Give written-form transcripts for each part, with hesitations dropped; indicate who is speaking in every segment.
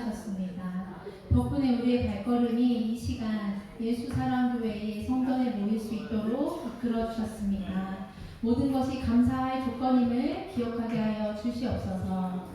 Speaker 1: 하셨습니다. 덕분에 우리의 발걸음이 이 시간 예수사랑교회의 성전에 모일 수 있도록 이끌어 주셨습니다. 모든 것이 감사할 조건임을 기억하게 하여 주시옵소서.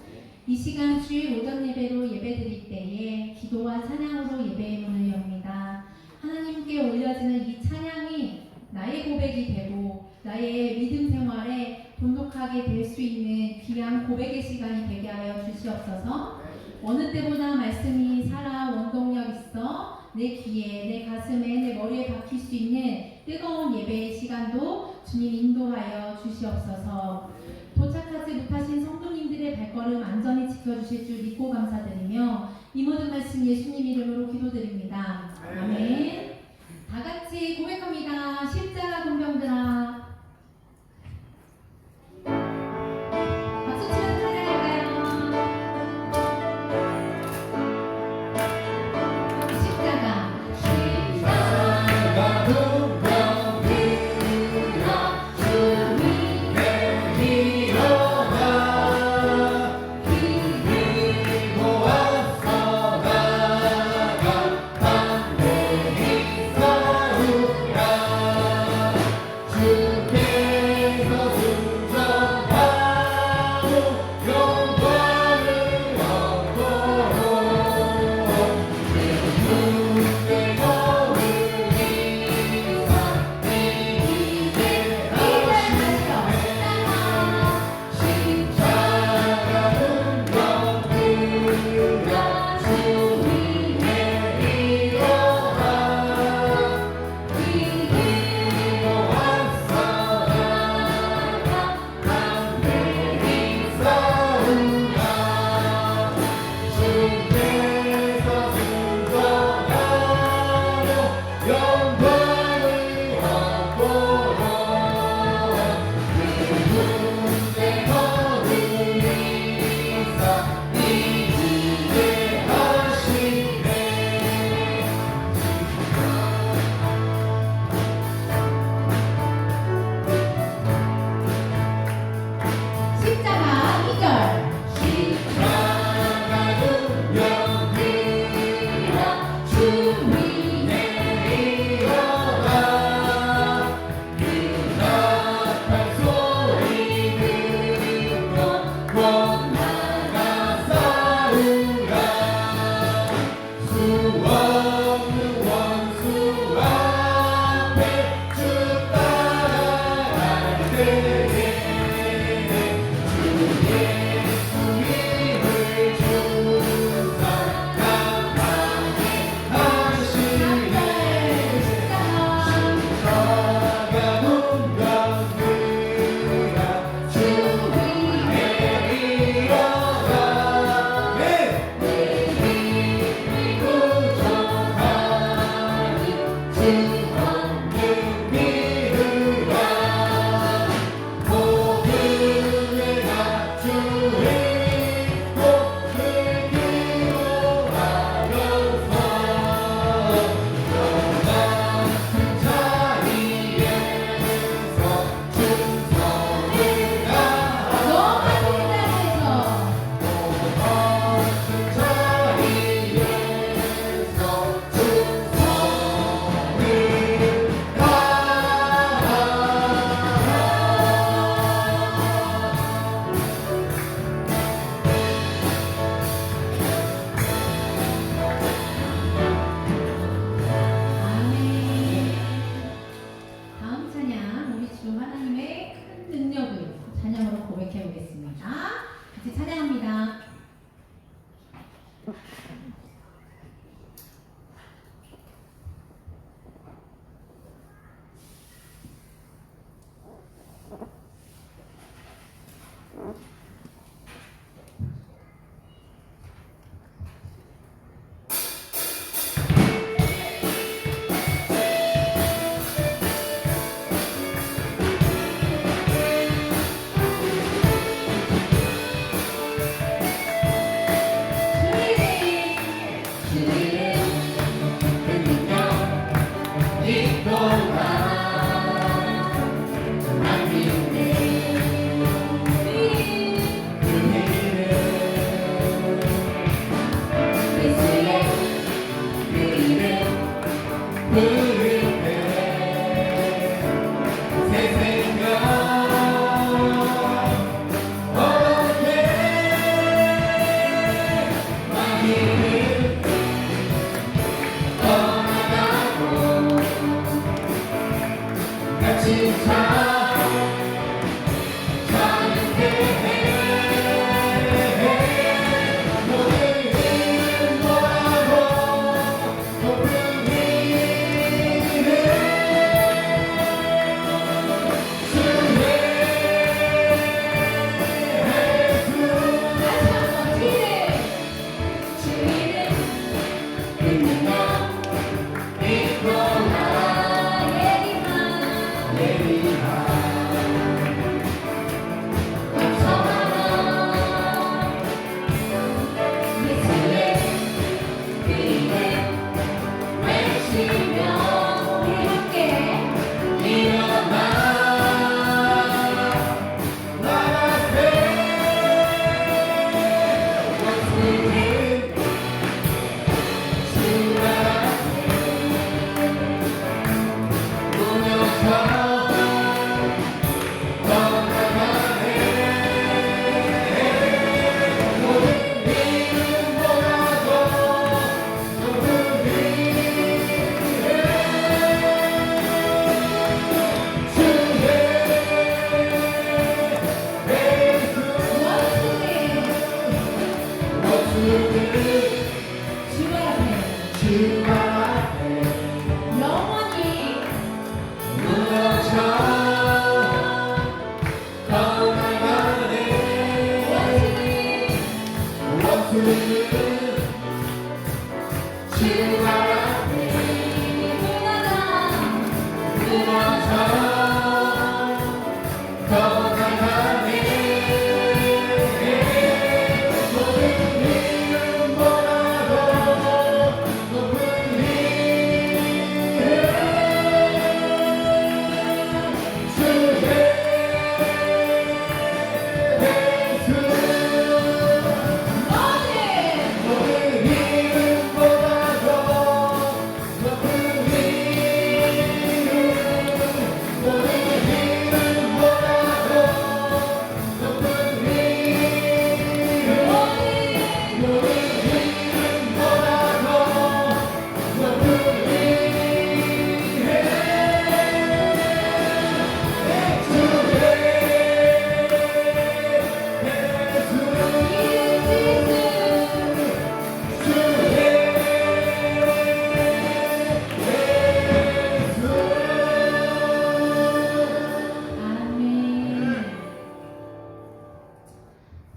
Speaker 1: 이 시간 주일 오전 예배로 예배드릴 때에 기도와 찬양으로 예배의 문을 엽니다. 하나님께 올려지는 이 찬양이 나의 고백이 되고 나의 믿음 생활에 돈독하게 될 수 있는 귀한 고백의 시간이 되게 하여 주시옵소서. 어느 때보다 말씀이 살아 원동력 있어 내 귀에, 내 가슴에, 내 머리에 박힐 수 있는 뜨거운 예배의 시간도 주님 인도하여 주시옵소서. 도착하지 못하신 성도님들의 발걸음 안전히 지켜주실 줄 믿고 감사드리며 이 모든 말씀 예수님 이름으로 기도드립니다. 아멘. 다 같이 고백합니다. 십자가 군병들아. 박수 치면서 찬양할까요? 십자가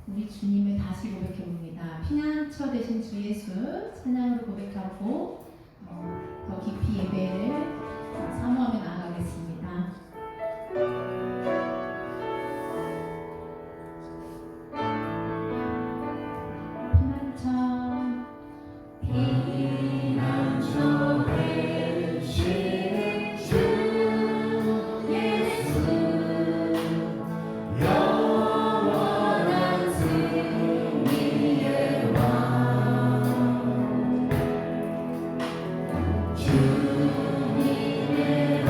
Speaker 1: 우리 주님을 다시 고백해봅니다. 피난처 되신 주 예수 찬양으로 고백하고 더 깊이 예배를 사모하며 나아가겠습니다. 피난처 되신 주 예수 영원한 승리의 왕 주님의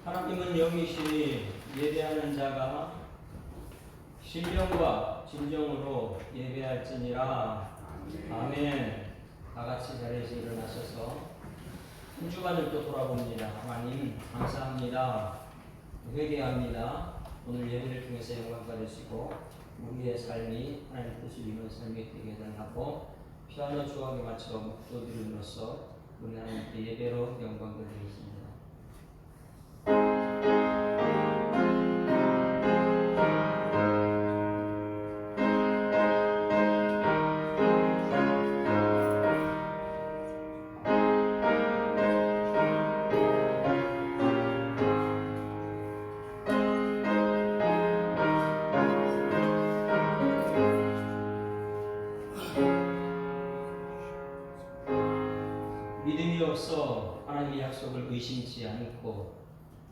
Speaker 2: 하나님은 영이시니 예배하는 자가 신령과 진정으로 예배할지니라. 아멘. 다 같이 자리에서 일어나셔서 한 주간을 또 돌아봅니다. 하나님 감사합니다. 회개합니다. 오늘 예배를 통해서 영광 받으시고 우리의 삶이 하나님 뜻을 이루는 삶이 되게 달라고 피아노 조각에 맞춰 목도드림으로써 우리 하나님께 예배로 영광 돌리겠습니다. 믿음이 없어 하나님의 약속을 의심치 않고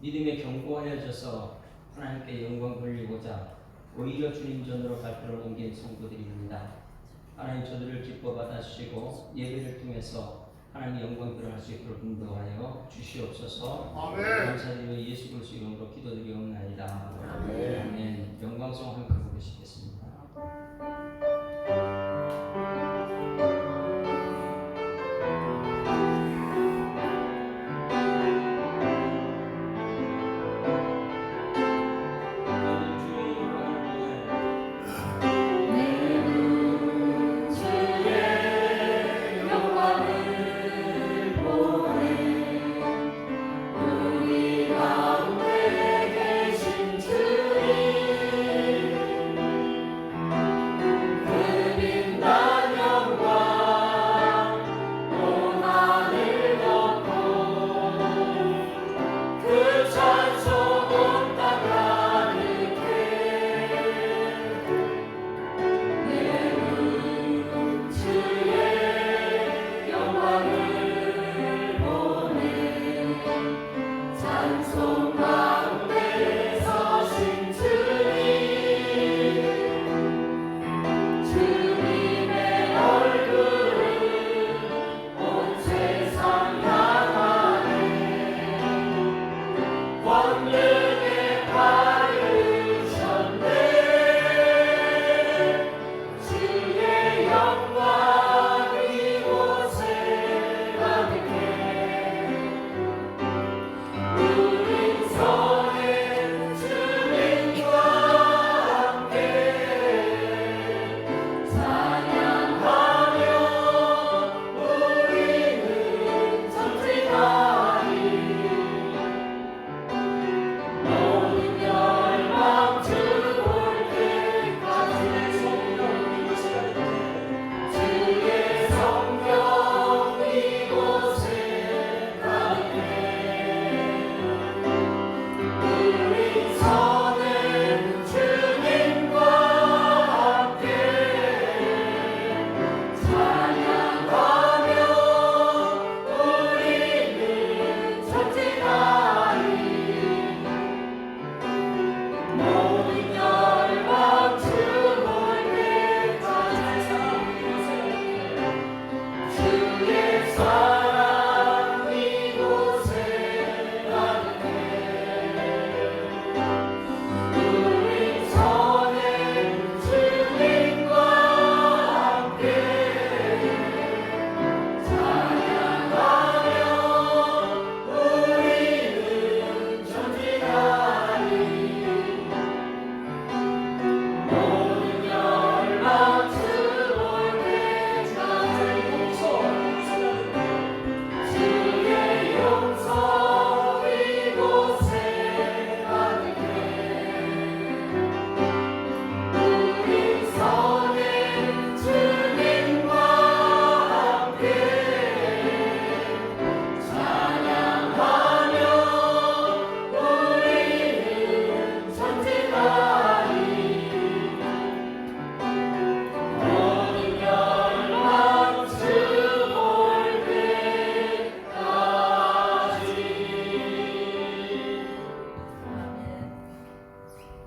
Speaker 2: 믿음에 견고하여져서 하나님께 영광 돌리고자 오히려 주님 전으로 발걸음을 옮긴 성도들입니다. 하나님 저들을 기뻐 받아주시고 예배를 통해서 하나님 영광 드러날 수 있도록 인도하여 주시옵소서.
Speaker 3: 아멘.
Speaker 2: 감사드리며 예수 그리스도 이름으로 기도드리옵나이다. 아멘. 영광송 함께 부르시겠습니다.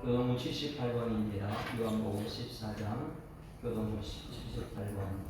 Speaker 2: 교동문 78번입니다. 요한복음 14장 교동문 78번.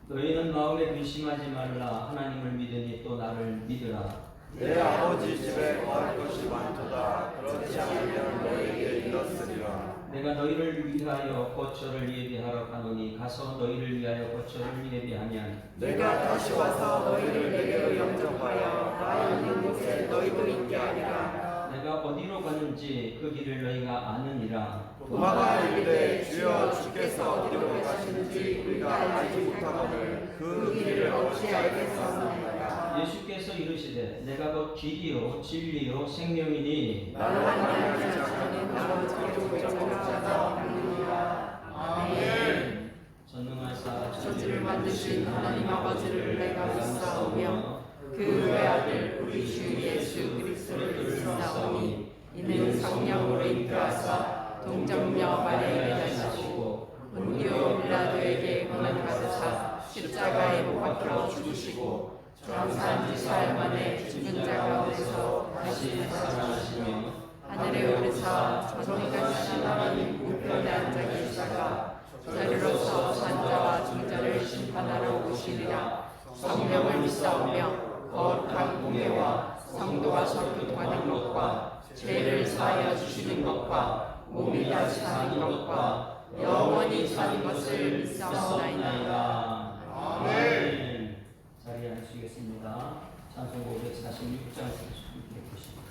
Speaker 2: 너희는 마음에 근심하지 말라. 하나님을 믿으니 또 나를 이르라.
Speaker 3: 내 아버지 집에 거할 것이 많도다. 그렇지 않으면 너에게 이렇으리라.
Speaker 2: 내가 너희를 위하여 거처를 예비하러 가노니 가서 너희를 위하여 거처를 예비하면
Speaker 3: 내가 다시 와서 너희를 내게로 영접하여 나 있는 곳에 너희도 있게 하리라.
Speaker 2: 내가 어디로 가는지 그 길을 너희가 아느니라.
Speaker 3: 도마가 이르되 주여 주께서 어디로 가시는지 우리가 알지 못하거늘 그 길을 어찌 알겠사오나이까.
Speaker 2: 예수께서 이르시되 내가 곧 길이요 진리요 생명이니
Speaker 3: 나를 만나지 않는 아버지께로 영접하자 하느니라. 아멘.
Speaker 2: 전능하사
Speaker 3: 천지를 만드신 하나님 아버지를 내가 믿사오며 그 외아들 우리 주 예수 그리스도를 믿사오니 이는 성령으로 잉태하사 동정녀 마리아에 나시고 본디오 빌라도에게 고난 받으사 십자가에 못 박혀 죽으시고 장사한 지 사흘 만에 죽은 자 가운데서 다시 살아나시며 하늘에 오르사 전능하신 하나님 우편에 앉아 계시다가 저리로서 산자와 중자를 심판하러 오시리라. 성령을 믿사오며 거룩한 공예와 성도가 교통하는 것과 죄를 사하여 주시는 것과 몸이 다시 사는 것과 영원히 사는 것을 믿사오나이다.
Speaker 2: 아멘. 자리에 앉으시겠습니다. 찬송 546장 함께 보십니다.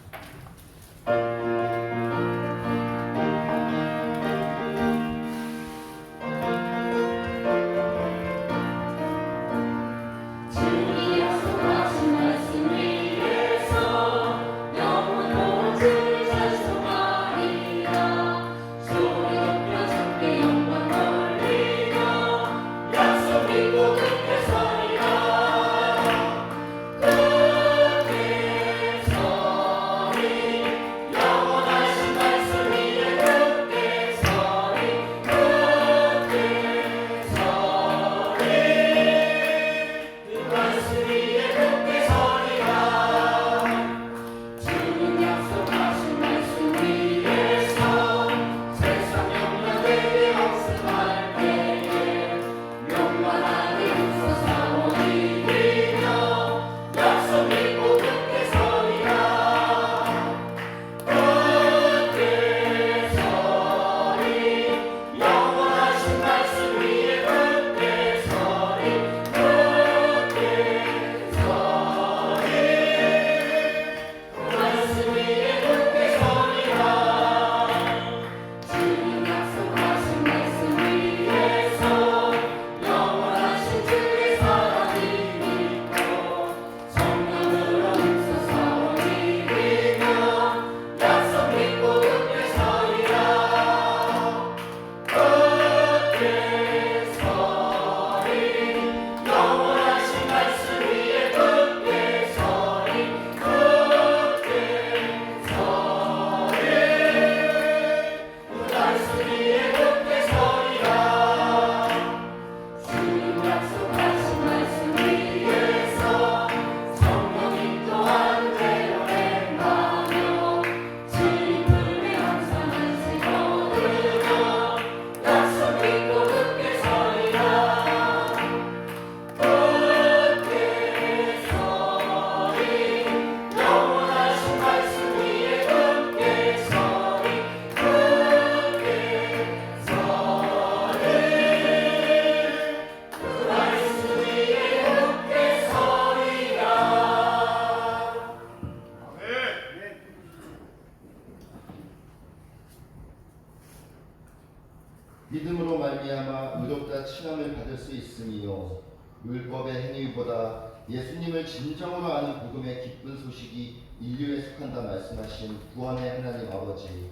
Speaker 4: 믿음으로 말미암아 의롭다 칭함을 받을 수 있으니요 율법의 행위보다 예수님을 진정으로 아는 복음의 기쁜 소식이 인류에 속한다 말씀하신 구원의 하나님 아버지,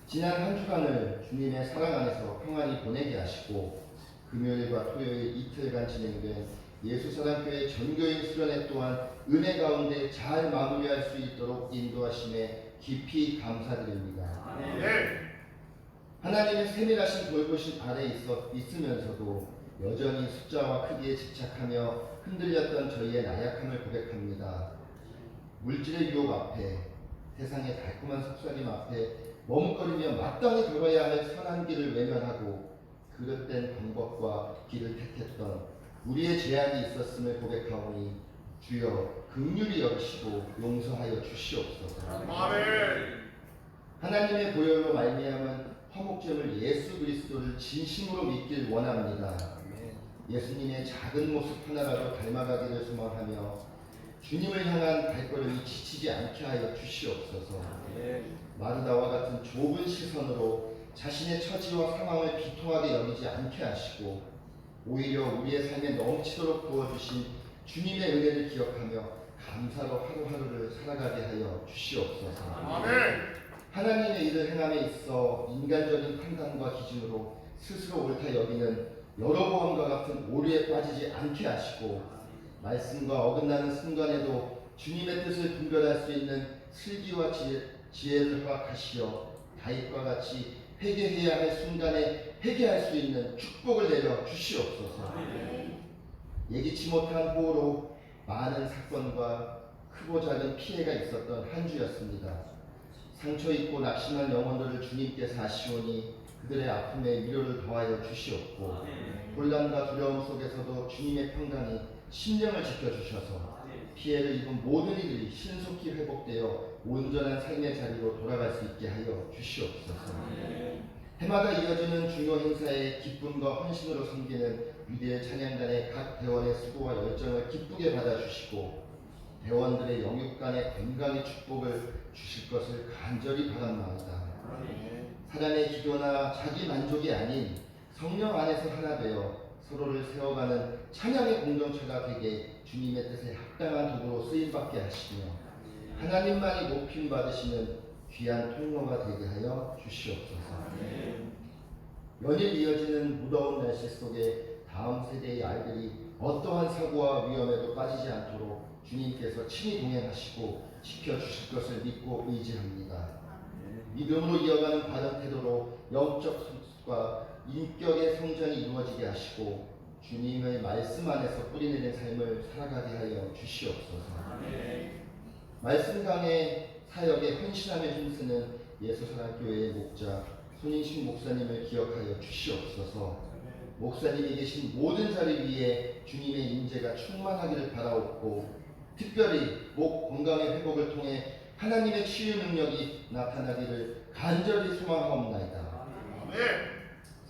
Speaker 4: 지난 한 주간을 주님의 사랑 안에서 평안히 보내게 하시고 금요일과 토요일 이틀간 진행된 예수사랑교회 전교인 수련회 또한 은혜 가운데 잘 마무리할 수 있도록 인도하심에 깊이 감사드립니다. 하나님의 세밀하신 돌보심 아래 있으면서도 여전히 숫자와 크기에 집착하며 흔들렸던 저희의 나약함을 고백합니다. 물질의 유혹 앞에, 세상의 달콤한 속삭임 앞에 머뭇거리며 마땅히 걸어야 할 선한 길을 외면하고 그릇된 방법과 길을 택했던 우리의 죄악이 있었음을 고백하오니 주여 긍휼히 여기시고 용서하여 주시옵소서.
Speaker 3: 아멘.
Speaker 4: 하나님의 보혈로 말미암은 화목제물 예수 그리스도를 진심으로 믿길 원합니다. 예수님의 작은 모습 하나라도 닮아가기를 소망하며 주님을 향한 발걸음이 지치지 않게 하여 주시옵소서. 마르다와 같은 좁은 시선으로 자신의 처지와 상황을 비통하게 여기지 않게 하시고 오히려 우리의 삶에 넘치도록 부어주신 주님의 은혜를 기억하며 감사로 하루하루를 살아가게 하여 주시옵소서.
Speaker 3: 아멘.
Speaker 4: 하나님의 일을 행함에 있어 인간적인 판단과 기준으로 스스로 옳다 여기는 여로보암과 같은 오류에 빠지지 않게 하시고 말씀과 어긋나는 순간에도 주님의 뜻을 분별할 수 있는 슬기와 지혜를 허락하시어 다윗과 같이 회개해야 할 순간에 회개할 수 있는 축복을 내려 주시옵소서. 예기치 못한 호우로 많은 사건과 크고 작은 피해가 있었던 한 주였습니다. 상처 입고 낙심한 영혼들을 주님께서 아시오니 그들의 아픔에 위로를 더하여 주시옵고 혼란과 두려움 속에서도 주님의 평강이 심령을 지켜주셔서 피해를 입은 모든 이들이 신속히 회복되어 온전한 삶의 자리로 돌아갈 수 있게 하여 주시옵소서. 해마다 이어지는 중요 행사에 기쁨과 헌신으로 섬기는 위대한 찬양단의 각 대원의 수고와 열정을 기쁘게 받아주시고 대원들의 영육간의 건강의 축복을 주실 것을 간절히 바랍니다. 사람의 기도나 자기 만족이 아닌 성령 안에서 하나 되어 서로를 세워가는 찬양의 공동체가 되게 주님의 뜻에 합당한 도구로 쓰임받게 하시며 하나님만이 높임 받으시는 귀한 통로가 되게 하여 주시옵소서. 연일 이어지는 무더운 날씨 속에 다음 세대의 아이들이 어떠한 사고와 위험에도 빠지지 않도록 주님께서 친히 동행하시고 지켜주실 것을 믿고 의지합니다. 믿음으로 이어가는 바른 태도로 영적 성숙과 인격의 성장이 이루어지게 하시고 주님의 말씀 안에서 뿌리내린 삶을 살아가게 하여 주시옵소서. 말씀 강의 사역에 헌신하며 힘쓰는 예수사랑교회의 목자 손인식 목사님을 기억하여 주시옵소서. 목사님이 계신 모든 자리 위에 주님의 임재가 충만하기를 바라옵고 특별히 목 건강의 회복을 통해 하나님의 치유 능력이 나타나기를 간절히 소망하옵나이다.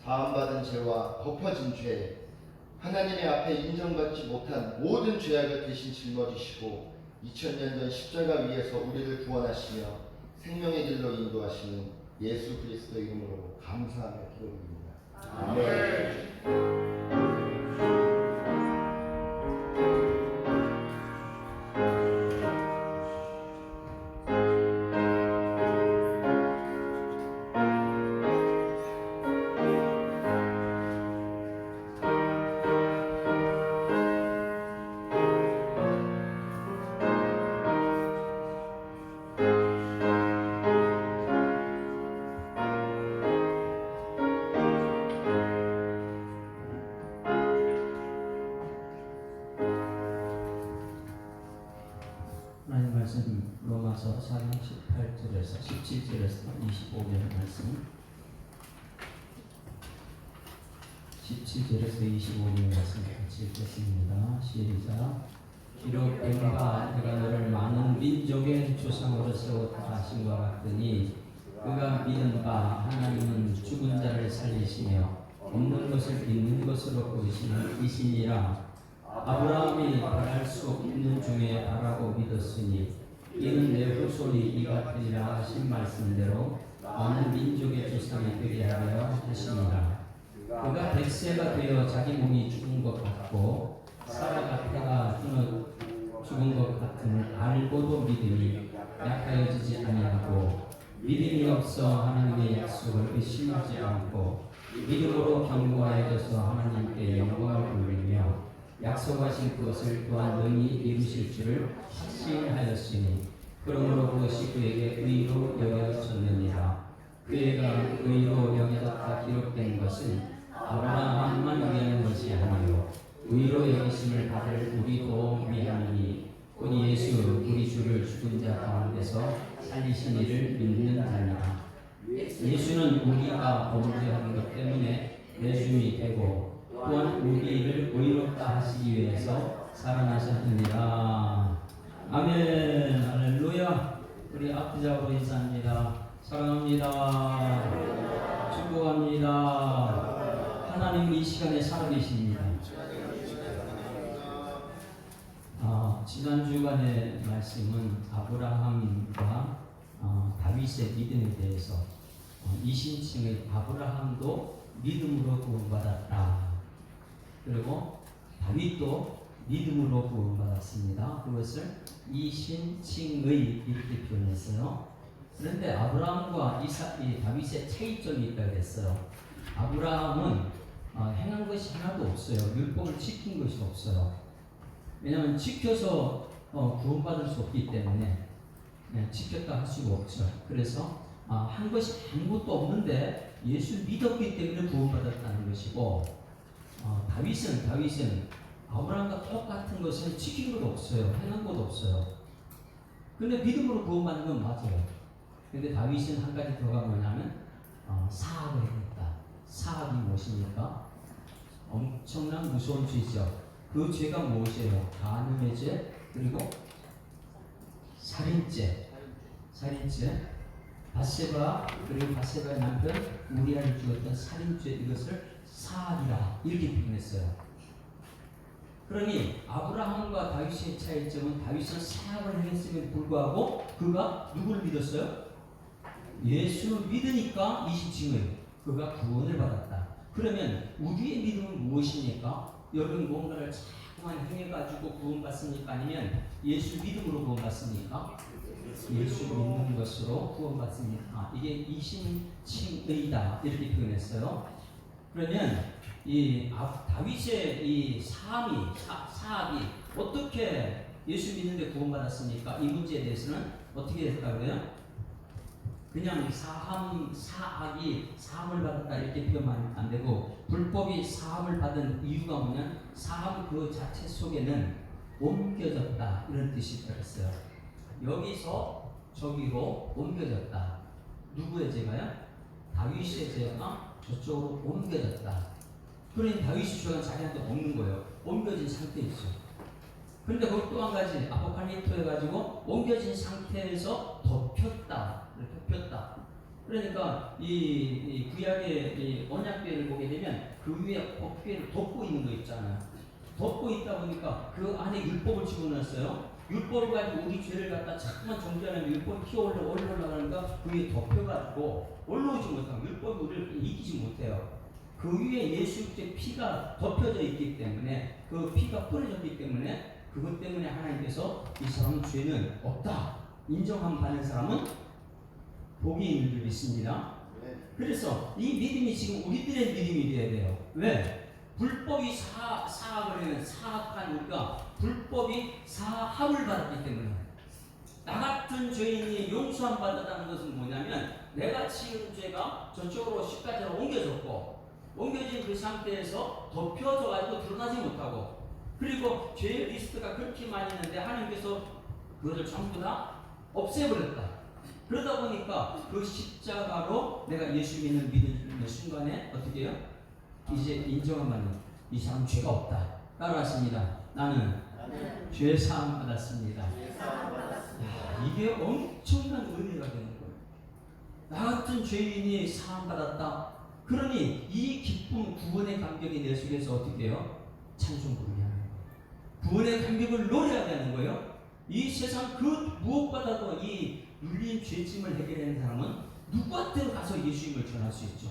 Speaker 4: 사함받은 죄와 덮어진 죄, 하나님의 앞에 인정받지 못한 모든 죄악을 대신 짊어지시고 2000년 전 십자가 위에서 우리를 구원하시며 생명의 길로 인도하시는 예수 그리스도 이름으로 감사하며 기도드립니다. 아멘.
Speaker 2: 하나님 말씀 로마서 4장 18절에서 17절에서 25절 말씀 17절에서 25절 말씀 같이 읽겠습니다. 시작. 기록된 바 내가 너를 많은 민족의 조상으로 세웠다 하신 것 같더니 그가 믿은 바 하나님은 죽은 자를 살리시며 없는 것을 있는 것으로 보이시는 이시니라. 아브라함이 바랄 수 없는 중에 바라고 믿었으니 이는 내 후손이 이가 되리라 하신 말씀대로 많은 민족의 조상이 되게 하려 하시니라. 그가 백세가 되어 자기 몸이 죽은 것 같고 사라가 태가 죽은 것 같음을 알고도 믿음이 약하여지지 아니하고 믿음이 없어 하나님의 약속을 의심하지 않고 믿음으로 견고하여져서 하나님께 영광을 돌리며 약속하신 것을 또한 능히 이루실 줄을 확신하였으니 그러므로 그것이 그에게 의로 여겨졌느니라. 그가 의로 여겨졌다 기록된 것은 아브라함만 위한 것이 아니요 의로 여기심을 받을 우리도 위함이니 곧 예수 우리 주를 죽은 자 가운데서 살리신 이를 믿는 자니라. 예수는 우리가 범죄한 것 때문에 내줌이 되고 또한 우리를 의롭다 하시기 위해서 살아나셨느니라. 아멘. 할렐루야. 우리 앞뒤자로 인사합니다. 사랑합니다. 축복합니다. 하나님 이 시간에 살아계십니다. 지난 주간의 말씀은 아브라함과 다윗의 믿음에 대해서 이신칭의 아브라함도 믿음으로 구원받았다. 그리고 다윗도 믿음으로 구원받았습니다. 그것을 이신칭의 이렇게 표현했어요. 그런데 아브라함과 다윗의 차이점이 있다고 했어요. 아브라함은 행한 것이 하나도 없어요. 율법을 지킨 것이 없어요. 왜냐하면 지켜서 구원받을 수 없기 때문에 지켰다 할 수가 없죠. 그래서 한 것이 아무것도 없는데 예수를 믿었기 때문에 구원받았다는 것이고, 다윗은 아브라함과 똑같은 것은 지킨 것도 없어요. 행한 것도 없어요. 근데 믿음으로 구원받는 건 맞아요. 근데 다윗은 한 가지 더가 뭐냐면 사악을 했다. 사악이 무엇입니까? 엄청난 무서운 죄죠. 그 죄가 무엇이에요? 간음의 죄, 그리고 살인죄, 바세바, 그리고 바세바의 남편 우리아를 죽였던 살인죄, 이것을 사악이라 이렇게 표현했어요. 그러니 아브라함과 다윗의 차이점은 다윗은 사악을 행했음에도 불구하고 그가 누구를 믿었어요? 예수를 믿으니까 이신칭의 그가 구원을 받았다. 그러면 우리의 믿음은 무엇입니까? 여러분 뭔가를 자꾸만 행해가지고 구원받습니까? 아니면 예수 믿음으로 구원받습니까? 예수 믿는 것으로 구원받습니다. 이게 이신칭의다 이렇게 표현했어요. 그러면 이 다윗의 이 사악이 어떻게 예수 믿는데 구원받았습니까? 이 문제에 대해서는 어떻게 했다고 해요? 그냥 사악이 사함을 받았다 이렇게 표현하면 안 되고, 불법이 사함을 받은 이유가 뭐냐? 사함 그 자체 속에는 옮겨졌다 이런 뜻이 들었어요. 여기서 저기로 옮겨졌다. 누구의 죄가요? 다윗의 죄가 저쪽으로 옮겨졌다. 그러니 다윗의 죄가 자기한테 없는 거예요. 옮겨진 상태에 있죠. 그런데 거기 또 한 가지 아포칼립토 해가지고 옮겨진 상태에서 덮였다. 그러니까 이 구약의 이 언약궤를 보게 되면 그 위에 법궤를 덮고 있는 거 있잖아요. 덮고 있다 보니까 그 안에 율법을 집어넣었어요. 율법을 가지고 우리 죄를 갖다 자꾸만 정죄하면 율법이 올라가니까 그 위에 덮여가지고 올라오지 못하고 율법이 우리를 이기지 못해요. 그 위에 예수의 피가 덮여져 있기 때문에, 그 피가 뿌려졌기 때문에, 그것 때문에 하나님께서 이 사람은 죄는 없다 인정함 받는 사람은 복이 있는 줄 믿습니다. 그래서 이 믿음이 지금 우리들의 믿음이 되어야 돼요. 왜? 불법이 사악을 하면 사악한 우리가 불법이 사함을 받았기 때문에, 나 같은 죄인이 용서함 받았다는 것은 뭐냐면 내가 지은 죄가 저쪽으로 십자가로 옮겨졌고, 옮겨진 그 상태에서 덮여져 가지고 드러나지 못하고, 그리고 죄의 리스트가 그렇게 많이 있는데 하나님께서 그것을 전부 다 없애버렸다. 그러다 보니까 그 십자가로 내가 예수 믿는 순간에 어떻게 해요? 이제 인정하면 이 사람 죄가 없다. 따라하십니다. 나는 죄 사함 받았습니다. 이게 엄청난 은혜가 되는 거예요. 나 같은 죄인이 사함 받았다. 그러니 이 기쁨, 구원의 감격이 내 속에서 어떻게 해요? 찬송 부르게 하는 거예요. 구원의 감격을 노래하게 하는 거예요. 이 세상 그 무엇보다도 이 눌린 죄짐을 해결하는 사람은 누구한테 가서 예수님을 전할 수 있죠.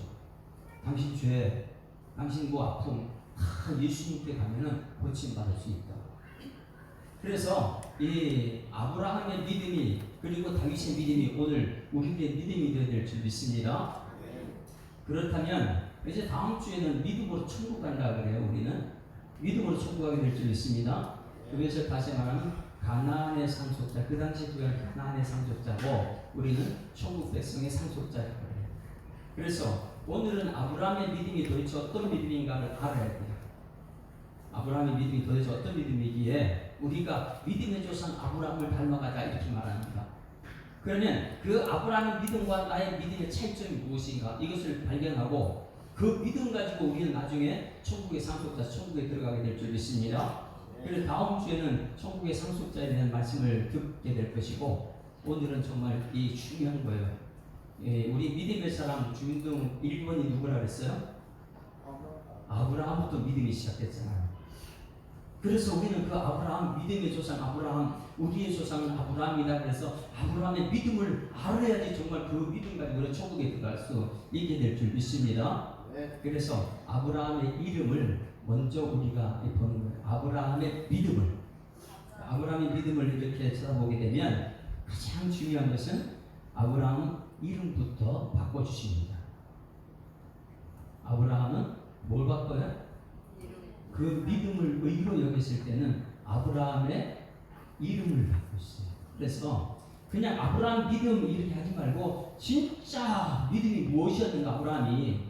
Speaker 2: 당신 죄, 당신 아픔 다 예수님께 가면은 고침받을 수 있다. 그래서 이 아브라함의 믿음이, 그리고 다윗의 믿음이 오늘 우리의 믿음이 되어야 될 줄 믿습니다. 그렇다면 이제 다음 주에는 믿음으로 천국 간다 그래요. 우리는 믿음으로 천국 가게 될 줄 믿습니다. 그래서 다시 말하면 가나안의 상속자, 그 당시 구약 가나안의 상속자고 우리는 천국 백성의 상속자라고 해요. 그래서 오늘은 아브라함의 믿음이 도대체 어떤 믿음인가를 알아야 돼요. 아브라함의 믿음이 도대체 어떤 믿음이기에 우리가 믿음의 조상 아브라함을 닮아가자 이렇게 말합니다. 그러면 그 아브라함의 믿음과 나의 믿음의 차이점이 무엇인가, 이것을 발견하고 그 믿음 가지고 우리는 나중에 천국의 상속자, 천국에 들어가게 될 줄 믿습니다. 그래서 다음 주에는 천국의 상속자에 대한 말씀을 듣게 될 것이고, 오늘은 정말 이 중요한 거예요. 우리 믿음의 사람 주민등 1번이 누구라 그랬어요? 아브라함부터 믿음이 시작됐잖아요. 그래서 우리는 그 아브라함, 믿음의 조상 아브라함, 우리의 조상은 아브라함이다. 그래서 아브라함의 믿음을 알아야지 정말 그 믿음 가지고 우리가 천국에 들어갈 수 있게 될 줄 믿습니다. 그래서 아브라함의 이름을 먼저 우리가 보는 거예요. 아브라함의 믿음을 이렇게 찾아보게 되면 가장 중요한 것은 아브라함 이름부터 바꿔주십니다. 아브라함은 뭘 바꿔요? 그 믿음을 의로 여겼을 때는 아브라함의 이름을 바꿨어요. 그래서 그냥 아브라함 믿음 이렇게 하지 말고 진짜 믿음이 무엇이었는가, 아브라함이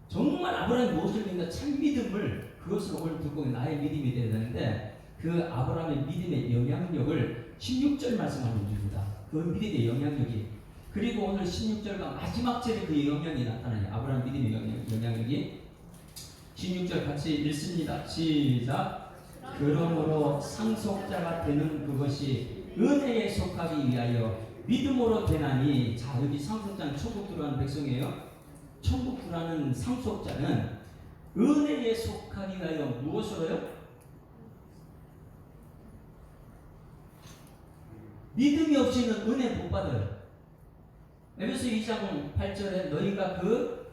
Speaker 2: 정말 아브라함이 무엇이었는가 참 믿음을, 그것을 오늘 듣고 나의 믿음이 되어야 되는데, 그 아브라함의 믿음의 영향력을 16절 말씀하는 중입니다. 그 믿음의 영향력이, 그리고 오늘 16절과 마지막 절에 그 영향이 나타나요. 아브라함 믿음의 영향력이 16절 같이 읽습니다. 시작. 그러므로 상속자가 되는 그것이 은혜에 속하기 위하여 믿음으로 되나니. 자, 여기 상속자는 천국 들어가는 백성이에요. 천국 들어가는 상속자는 은혜에 속하기 위하여 무엇으로요? 믿음이 없이는 은혜 못 받아요. 에베소 2장 8절에 너희가 그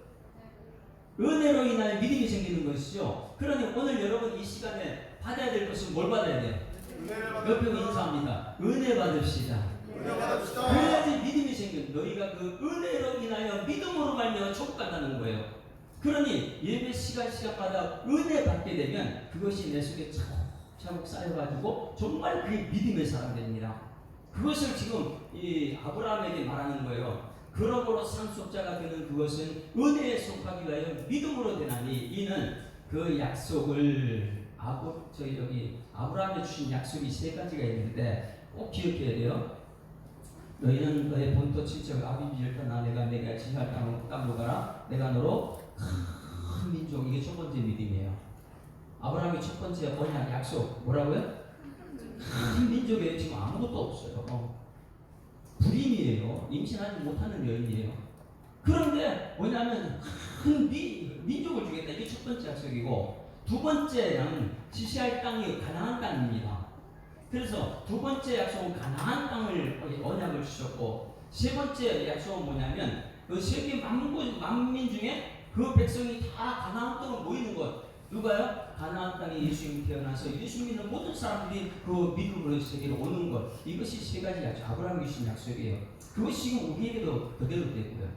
Speaker 2: 은혜로 인하여 믿음이 생기는 것이죠. 그러니 오늘 여러분 이 시간에 받아야 될 것은 뭘 받아야 돼요? 옆에 인사합니다. 은혜 받읍시다. 그래야지 믿음이 생겨. 너희가 그 은혜로 인하여 믿음으로 말미암아 천국 간다는 거예요. 그러니 예배 시간마다 은혜 받게 되면 그것이 내 속에 차곡차곡 쌓여가지고 정말 그게 믿음의 사람 됩니다. 그것을 지금 이 아브라함에게 말하는 거예요. 그러므로 상속자가 되는 그것은 은혜에 속하기 위하여 믿음으로 되나니. 이는 그 약속을 여기 아브라함에 주신 약속이 세 가지가 있는데 꼭 기억해야 돼요. 너희는 너의 본토 친척 아비집을 떠나 내가 내가 지시할 땅으로 가라. 내가 너로 큰 민족. 이게 첫 번째 믿음이에요. 아브라함의 첫 번째 언약 약속 뭐라고요? 큰 민족에 지금 아무것도 없어요. 불임이에요. 임신하지 못하는 여인이에요. 그런데 뭐냐면 큰 민족을 주겠다. 이게 첫 번째 약속이고, 두 번째는 지시할 땅이 가나안 땅입니다. 그래서 두 번째 약속은 가나안 땅을 언약을 주셨고, 세 번째 약속은 뭐냐면 그 세계 만민 중에 그 백성이 다 가나안 땅으로 모이는 것. 누가요? 가나안 땅에 예수님이 태어나서 예수 믿는 모든 사람들이 그 믿음으로 세계로 오는 것. 이것이 세 가지 약속, 아브라함이 주신 약속이에요. 그것이 지금 우리에게도 그대로 되고요.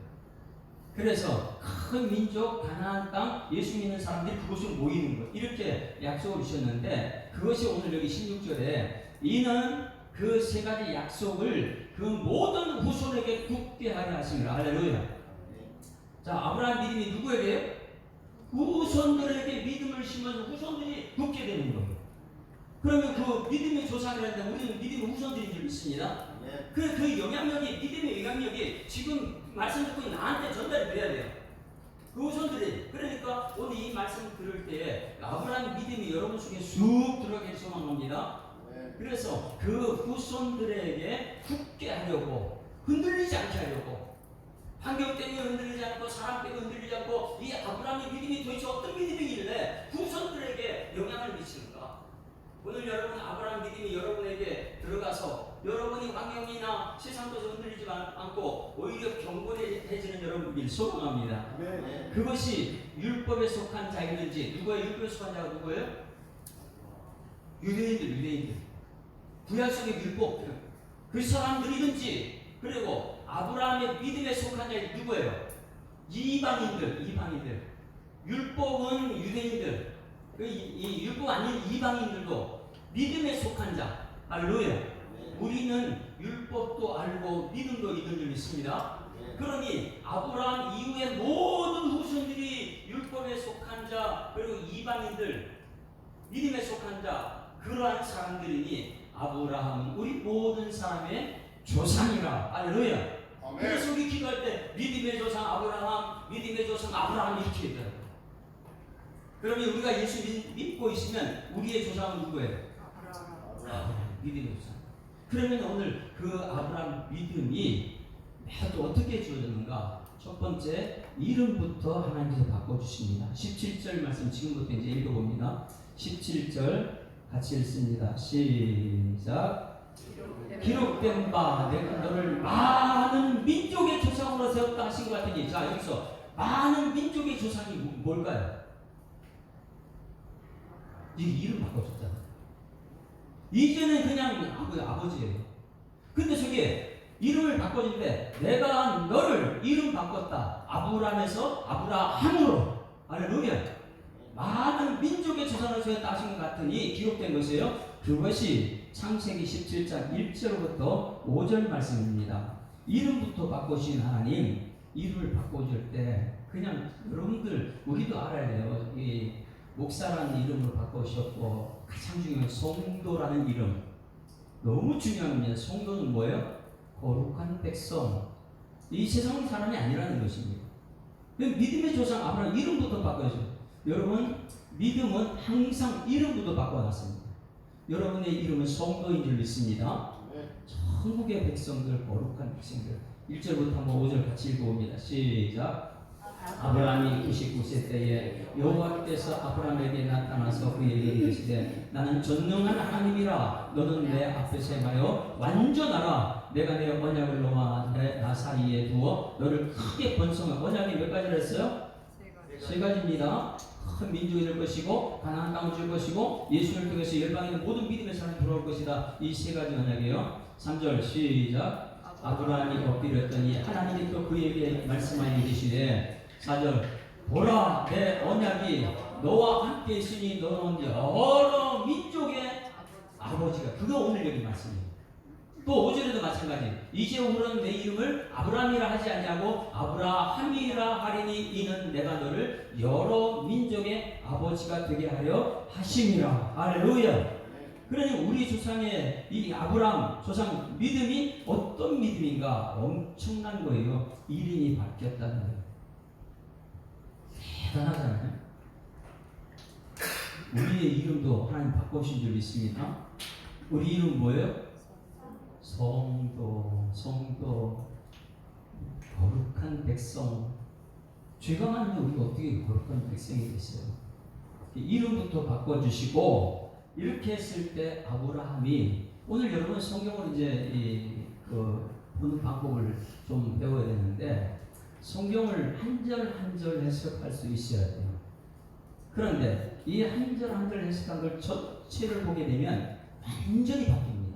Speaker 2: 그래서 큰 민족 가나안 땅 예수 믿는 사람들이 그곳에 모이는 것, 이렇게 약속을 주셨는데, 그것이 오늘 여기 16절에 이는 그 세 가지 약속을 그 모든 후손에게 굳게 하려 하심이라. 할렐루야. 자, 아브라함 믿음이 누구에게요? 후손들에게 믿음을 심어서 후손들이 굳게 되는 거예요. 그러면 그 믿음의 조상이라는데 우리는 믿음의 후손들인 줄 믿습니다. 그 영향력이, 믿음의 영향력이 지금 말씀 듣고 나한테 전달이 돼야 돼요. 그 후손들이. 그러니까 오늘 이 말씀 들을 때 아브라함의 믿음이 여러분 속에 쑥 들어가길 소망합니다. 그래서 그 후손들에게 굳게 하려고, 흔들리지 않게 하려고, 환경 때문에 흔들리지 않고 사람 때문에 흔들리지 않고, 이 아브라함의 믿음이 도대체 어떤 믿음이길래 후손들에게 영향을 미치는가? 오늘 여러분 아브라함 믿음이 여러분에게 들어가서 여러분이 환경이나 세상 것에 흔들리지 않고 오히려 경건해지는 여러분을 소망합니다. 그것이 율법에 속한 자이든지, 누구의 율법에 속한 자가 누구예요? 유대인들. 구약 속의 율법 그 사람들이든지, 그리고 아브라함의 믿음에 속한 자가 누구예요? 이방인들. 율법은 유대인들, 이 율법 아닌 이방인들도 믿음에 속한 자. 할렐루야. 우리는 율법도 알고 믿음도 있는 줄 믿습니다. 그러니 아브라함 이후의 모든 후손들이 율법에 속한 자, 그리고 이방인들, 믿음에 속한 자, 그러한 사람들이니 아브라함은 우리 모든 사람의 조상이라. 할렐루야. 그래서 우리 기도할 때 믿음의 조상 아브라함, 믿음의 조상 아브라함 이렇게 얘기하더라고요. 그러면 우리가 예수 믿고 있으면 우리의 조상은 누구예요? 믿음의 조상. 그러면 오늘 그 아브라함 믿음이 또 어떻게 주어졌는가? 첫 번째, 이름부터 하나님께서 바꿔주십니다. 17절 말씀 지금부터 이제 읽어봅니다. 17절 같이 읽습니다. 시작. 기록된 바 내가 너를 많은 민족의 조상으로 세웠다 하신 것 같으니, 자 여기서 많은 민족의 조상이 뭘까요? 이름 바꿔줬잖아. 이제는 그냥 아버지예요. 근데 저게 이름을 바꿔준데 내가 너를 이름 바꿨다. 아브람에서 아브라함으로. 할렐루야. 많은 민족의 조상으로 세웠다 하신 것 같으니 기록된 것이에요. 그것이 창세기 17장 1절부터 5절 말씀입니다. 이름부터 바꾸신 하나님, 이름을 바꿔줄 때 그냥 여러분들 우리도 알아야 돼요. 이 목사라는 이름으로 바꾸셨고, 가장 중요한 성도라는 이름, 너무 중요한 겁니다. 성도는 뭐예요? 거룩한 백성. 이 세상 사람이 아니라는 것입니다. 믿음의 조상 아브라함 이름부터 바꿔야죠. 여러분, 믿음은 항상 이름부터 바꿔놨습니다. 여러분의 이름은 성도인 줄 믿습니다. 천국의 백성들, 거룩한 백성들. 1절부터 한번 5절 같이 읽어봅니다. 시작. 아브라함이 99세 때에 여호와께서 아브라함에게 나타나서 그에게 이르시되 나는 전능한 하나님이라. 너는 내 앞에서 행하여 완전하라. 내가 내 언약을 너와 나 사이에 두어 너를 크게 번성하고. 언약이 몇 가지를 했어요? 세 가지입니다. 큰 민족이 될 것이고, 가나안 땅을 줄 것이고, 예수를 통해서 열방에 있는 모든 믿음의 사람이 들어올 것이다. 이 세 가지 언약이에요. 3절 시작. 아브라함이 엎드렸더니 하나님이 또 그에게 말씀하여 이르시되, 4절 보라 내 언약이 너와 함께 있으니 너는 여러 민족의 아버지가. 그거 오늘 여기 말씀이에요. 또 5절에도 마찬가지. 이제 우리는 내 이름을 아브라함이라 하지 아니하고 아브라함이라 하리니 이는 내가 너를 여러 민족의 아버지가 되게 하려 하심이라. 할렐루야. 그러니 우리 조상의 이 아브라함 조상 믿음이 어떤 믿음인가? 엄청난 거예요. 이름이 바뀌었다는 거예요. 대단하잖아요. 우리의 이름도 하나님 바꾸신 줄 믿습니다. 우리 이름 뭐예요? 성도, 거룩한 백성. 죄가 많은데 우리가 어떻게 거룩한 백성이 됐어요? 이름부터 바꿔주시고, 이렇게 했을 때 아브라함이, 오늘 여러분 성경을 이제 보는 방법을 좀 배워야 되는데, 성경을 한 절 한 절 해석할 수 있어야 돼요. 그런데 이 한 절 한 절 해석한 걸 전체를 보게 되면 완전히 바뀝니다.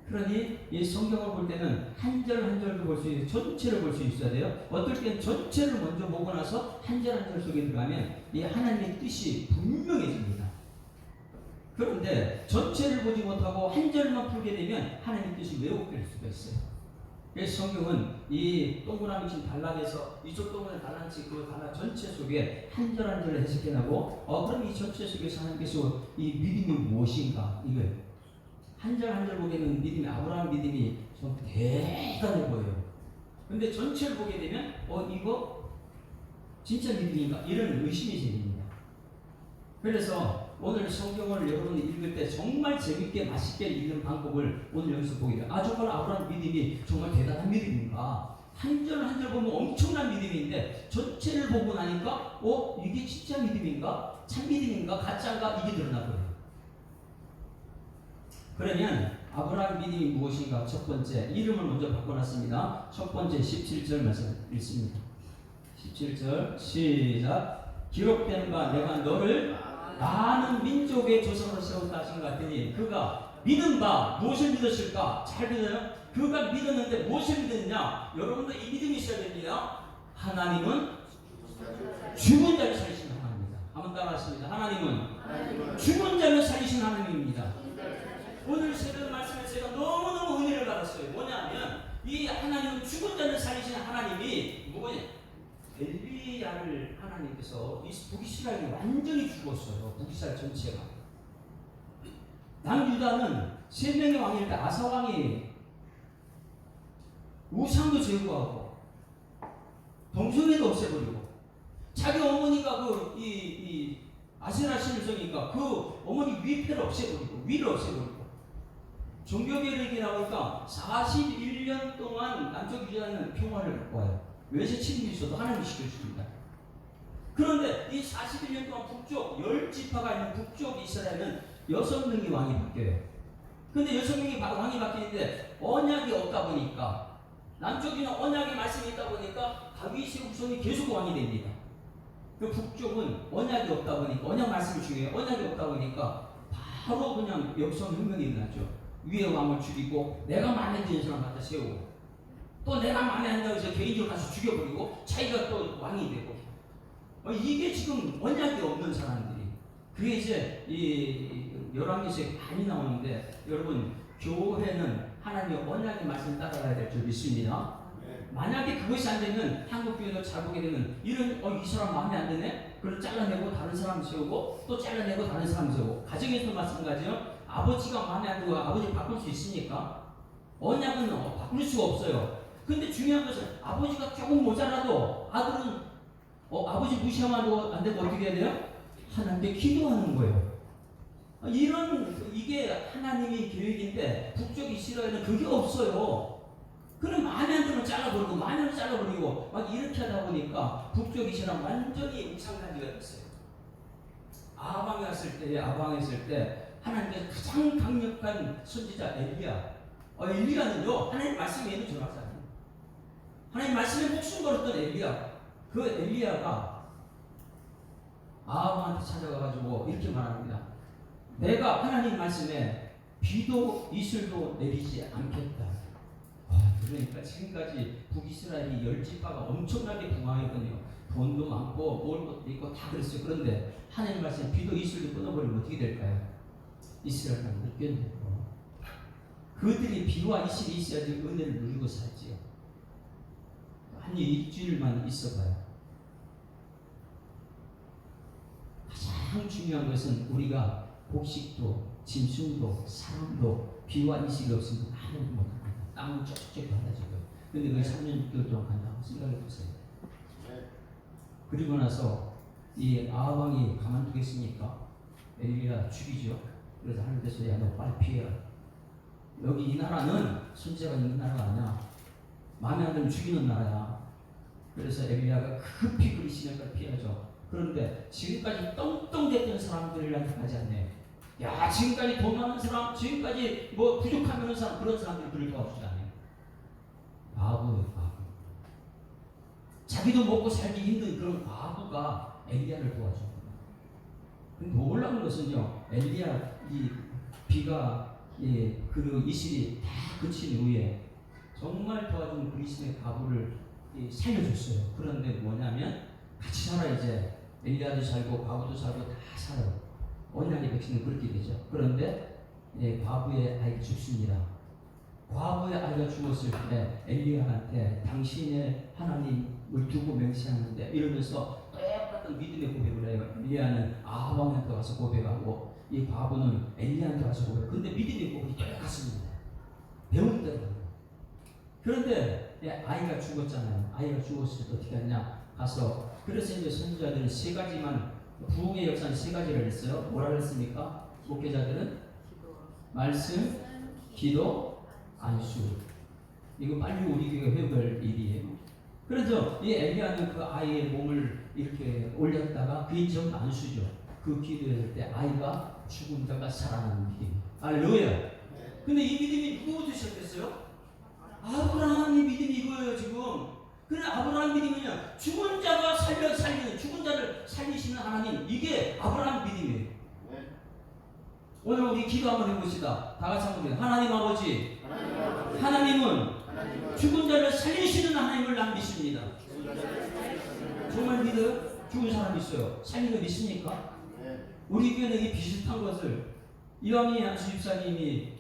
Speaker 2: 그러니 이 성경을 볼 때는 한 절 한 절도 볼 수 있고 전체를 볼 수 있어야 돼요. 어떨 때는 전체를 먼저 보고 나서 한 절 한 절 속에 들어가면 이 하나님의 뜻이 분명해집니다. 그런데 전체를 보지 못하고 한 절만 풀게 되면 하나님의 뜻이 왜곡될 수가 있어요. 그래서 성경은 이 동그라미 친 단락에서 이쪽 동그라미 단락치 그 단락 전체 속에 한 절 한 절을 해석해나고, 그럼 이 전체 속에서 하나님께서 이 믿음이 무엇인가, 이거예요. 한 절 한 절 보기에는 믿음이, 아브라함 믿음이 좀 대단해 보여요. 근데 전체를 보게 되면 이거 진짜 믿음인가? 이런 의심이 생깁니다. 그래서 오늘 성경을 여러분이 읽을 때 정말 재밌게 맛있게 읽는 방법을 오늘 여기서 보게 돼요. 정말 아브라함 믿음이 정말 대단한 믿음인가? 한 절 한 절 보면 엄청난 믿음인데 전체를 보고 나니까 이게 진짜 믿음인가? 참 믿음인가? 가짜인가? 이게 드러나버려요. 그러면 아브라함 믿음이 무엇인가? 첫 번째, 이름을 먼저 바꿔놨습니다. 첫 번째 17절 말씀 읽습니다. 17절 시작. 기록된 바 내가 너를 많은 민족의 조상으로 세웠다 하신 것 같으니, 그가 믿은 바 무엇을 믿었을까? 잘 믿어요? 그가 믿었는데 무엇을 믿었냐? 여러분도 이 믿음이 있어야 됩니다. 하나님은 죽은 자를 살리시는 하나님입니다. 한번 따라하십니다. 하나님은 죽은 자를 살리시는 하나님입니다. 오늘 새벽 말씀에서 제가 너무너무 은혜를 받았어요. 뭐냐면 이 하나님은 죽은 자를 살리시는 하나님이 뭐냐? 엘리야를 하나님께서 이 북이스라엘이 완전히 죽었어요. 북이스라엘 전체가. 남유다는 3명의 왕일 때 아사왕이 우상도 제거하고 동성애도 없애버리고 자기 어머니가 이 아세라 신을성이니까 그 어머니 위패를 없애버리고 위를 없애버리고 종교개혁이 나오니까 41년 동안 남쪽 유다는 평화를 갖고 와요. 외세 침입이 있어도 하나님이 시켜줍니다. 그런데 이 41년 동안 북쪽 10지파가 있는 북쪽 이스라엘은 6명이 왕이 바뀌어요. 근데 6명이 왕이 바뀌는데 언약이 없다 보니까 남쪽에는 언약의 말씀이 있다 보니까 다윗의 후손이 계속 왕이 됩니다. 그 북쪽은 언약이 없다 보니까 언약 말씀이 중요해요. 언약이 없다 보니까 바로 그냥 역성혁명이 일어났죠. 위에 왕을 죽이고 내가 마음에 드는 사람 갖다 세우고 또 내가 마음에 안 든다고 해서 개인적으로 가서 죽여버리고 자기가 또 왕이 되고 이게 지금 언약이 없는 사람들이 그게 이제 이 열왕기서에 많이 나오는데 여러분 교회는 하나님의 언약의 말씀 따라가야 될 줄 믿습니다. 만약에 그것이 안 되면 한국 교회도 잘 보게 되면 이런 이 사람 마음에 안 드네? 그걸 잘라내고 다른 사람 세우고 또 잘라내고 다른 사람 세우고 가정에서도 마찬가지요. 아버지가 마음에 안 들고 아버지 바꿀 수 있습니까? 언약은 바꿀 수가 없어요. 근데 중요한 것은 아버지가 조금 모자라도 아들은 아버지 무시하면 안 되고 어떻게 해야 돼요? 하나님께 기도하는 거예요. 이게 하나님의 계획인데 북쪽 이스라엘은 그게 없어요. 그럼 마음에 안 들면 잘라버리고 마음에 안 들면 잘라버리고 막 이렇게 하다 보니까 북쪽 이스라엘 완전히 우상단지가 됐어요. 아방에 왔을 때 하나님께서 가장 강력한 선지자 엘리야. 엘리야는요 하나님 말씀에 있는 전학자예요. 하나님 말씀에 목숨 걸었던 엘리야. 그 엘리야가 아합한테 찾아가가지고 이렇게 말합니다. 내가 하나님 말씀에 비도 이슬도 내리지 않겠다. 그러니까 지금까지 북이스라엘이 10지파가 엄청나게 부강했거든요. 돈도 많고 먹을 것도 있고 다 그랬어요. 그런데 하나님 말씀에 비도 이슬도 끊어버리면 어떻게 될까요? 이스라엘은 느꼈네요. 그들이 비와 이슬이 있어야지 은혜를 누리고 살지요. 한 일주일만 있어봐요. 가장 중요한 것은 우리가 곡식도 짐승도 사람도 비와 이슬이 없으면 아무것도 못합니다. 땅은 쩍쩍 갈라지고요. 근데 그 3년 6개월 동안 간다고 생각해 보세요. 그리고 나서 이 아합왕이 가만두겠습니까? 엘리야 죽이죠. 그래서 하나님께서 야 너 빨리 피해라. 여기 이 나라는 손자가 있는 나라가 아니야. 마음에 안 들면 죽이는 나라야. 그래서 엘리야가 급히 그 시간까지 피하죠. 그런데 지금까지 떵떵댔던 사람들한테 가지 않네요. 야 지금까지 돈 많은 사람, 지금까지 뭐 부족하면 사람 그런 사람들이 그를 도와주지 않아요. 바보예요, 바보. 자기도 먹고 살기 힘든 그런 바보가 엘리야를 도와줘. 근데 놀라운 것은요, 엘리야 이 비가 그 이슬이 다 그친 후에 정말 도와준 그리스도의 과부를 살려줬어요. 그런데 뭐냐면 같이 살아 이제 엘리야도 살고 과부도 살고 다 살아요. 언약의 백성은 그렇게 되죠. 그런데 과부의 아이가 죽습니다. 과부의 아이가 죽었을 때 엘리야한테 당신의 하나님을 두고 맹세하는데 이러면서 똑같은 믿음의 고백을 해요. 엘리야는 아합왕한테 와서 고백하고 이 과부는 엘리야한테 와서 고백해요. 근데 믿음의 고백이 똑같습니다. 배운 대로. 그런데 아이가 죽었잖아요. 아이가 죽었을 때 어떻게 하냐 가서 그래서 이제 선지자들은 3가지만 부흥의 역사는 3가지를 했어요. 뭐라 그랬습니까? 목회자들은 말씀, 기도, 안수. 이거 빨리 우리 교회 회복할 일이에요. 그래서 이 엘리야는 그 아이의 몸을 이렇게 올렸다가 그게 전부 안수죠. 그 기도했을 때 아이가 죽은 자가 살아나는 믿음. 할렐루야. 근데 이 믿음이 누구부터 시작됐어요? 아브라함의 믿음이 이거예요 지금. 그래 아브라함 믿음이냐? 죽은 자가 살리는 죽은 자를 살리시는 하나님, 이게 아브라함 믿음이에요. 오늘 우리 기도 한번 해봅시다. 다 같이 한번 해요. 하나님 아버지, 하나님은 죽은 자를 살리시는 하나님을 난 믿습니다. 정말 믿어요? 죽은 사람 있어요. 살리는 거 믿습니까? 우리 교회는 이 비슷한 것을 이왕희 안수 집사님이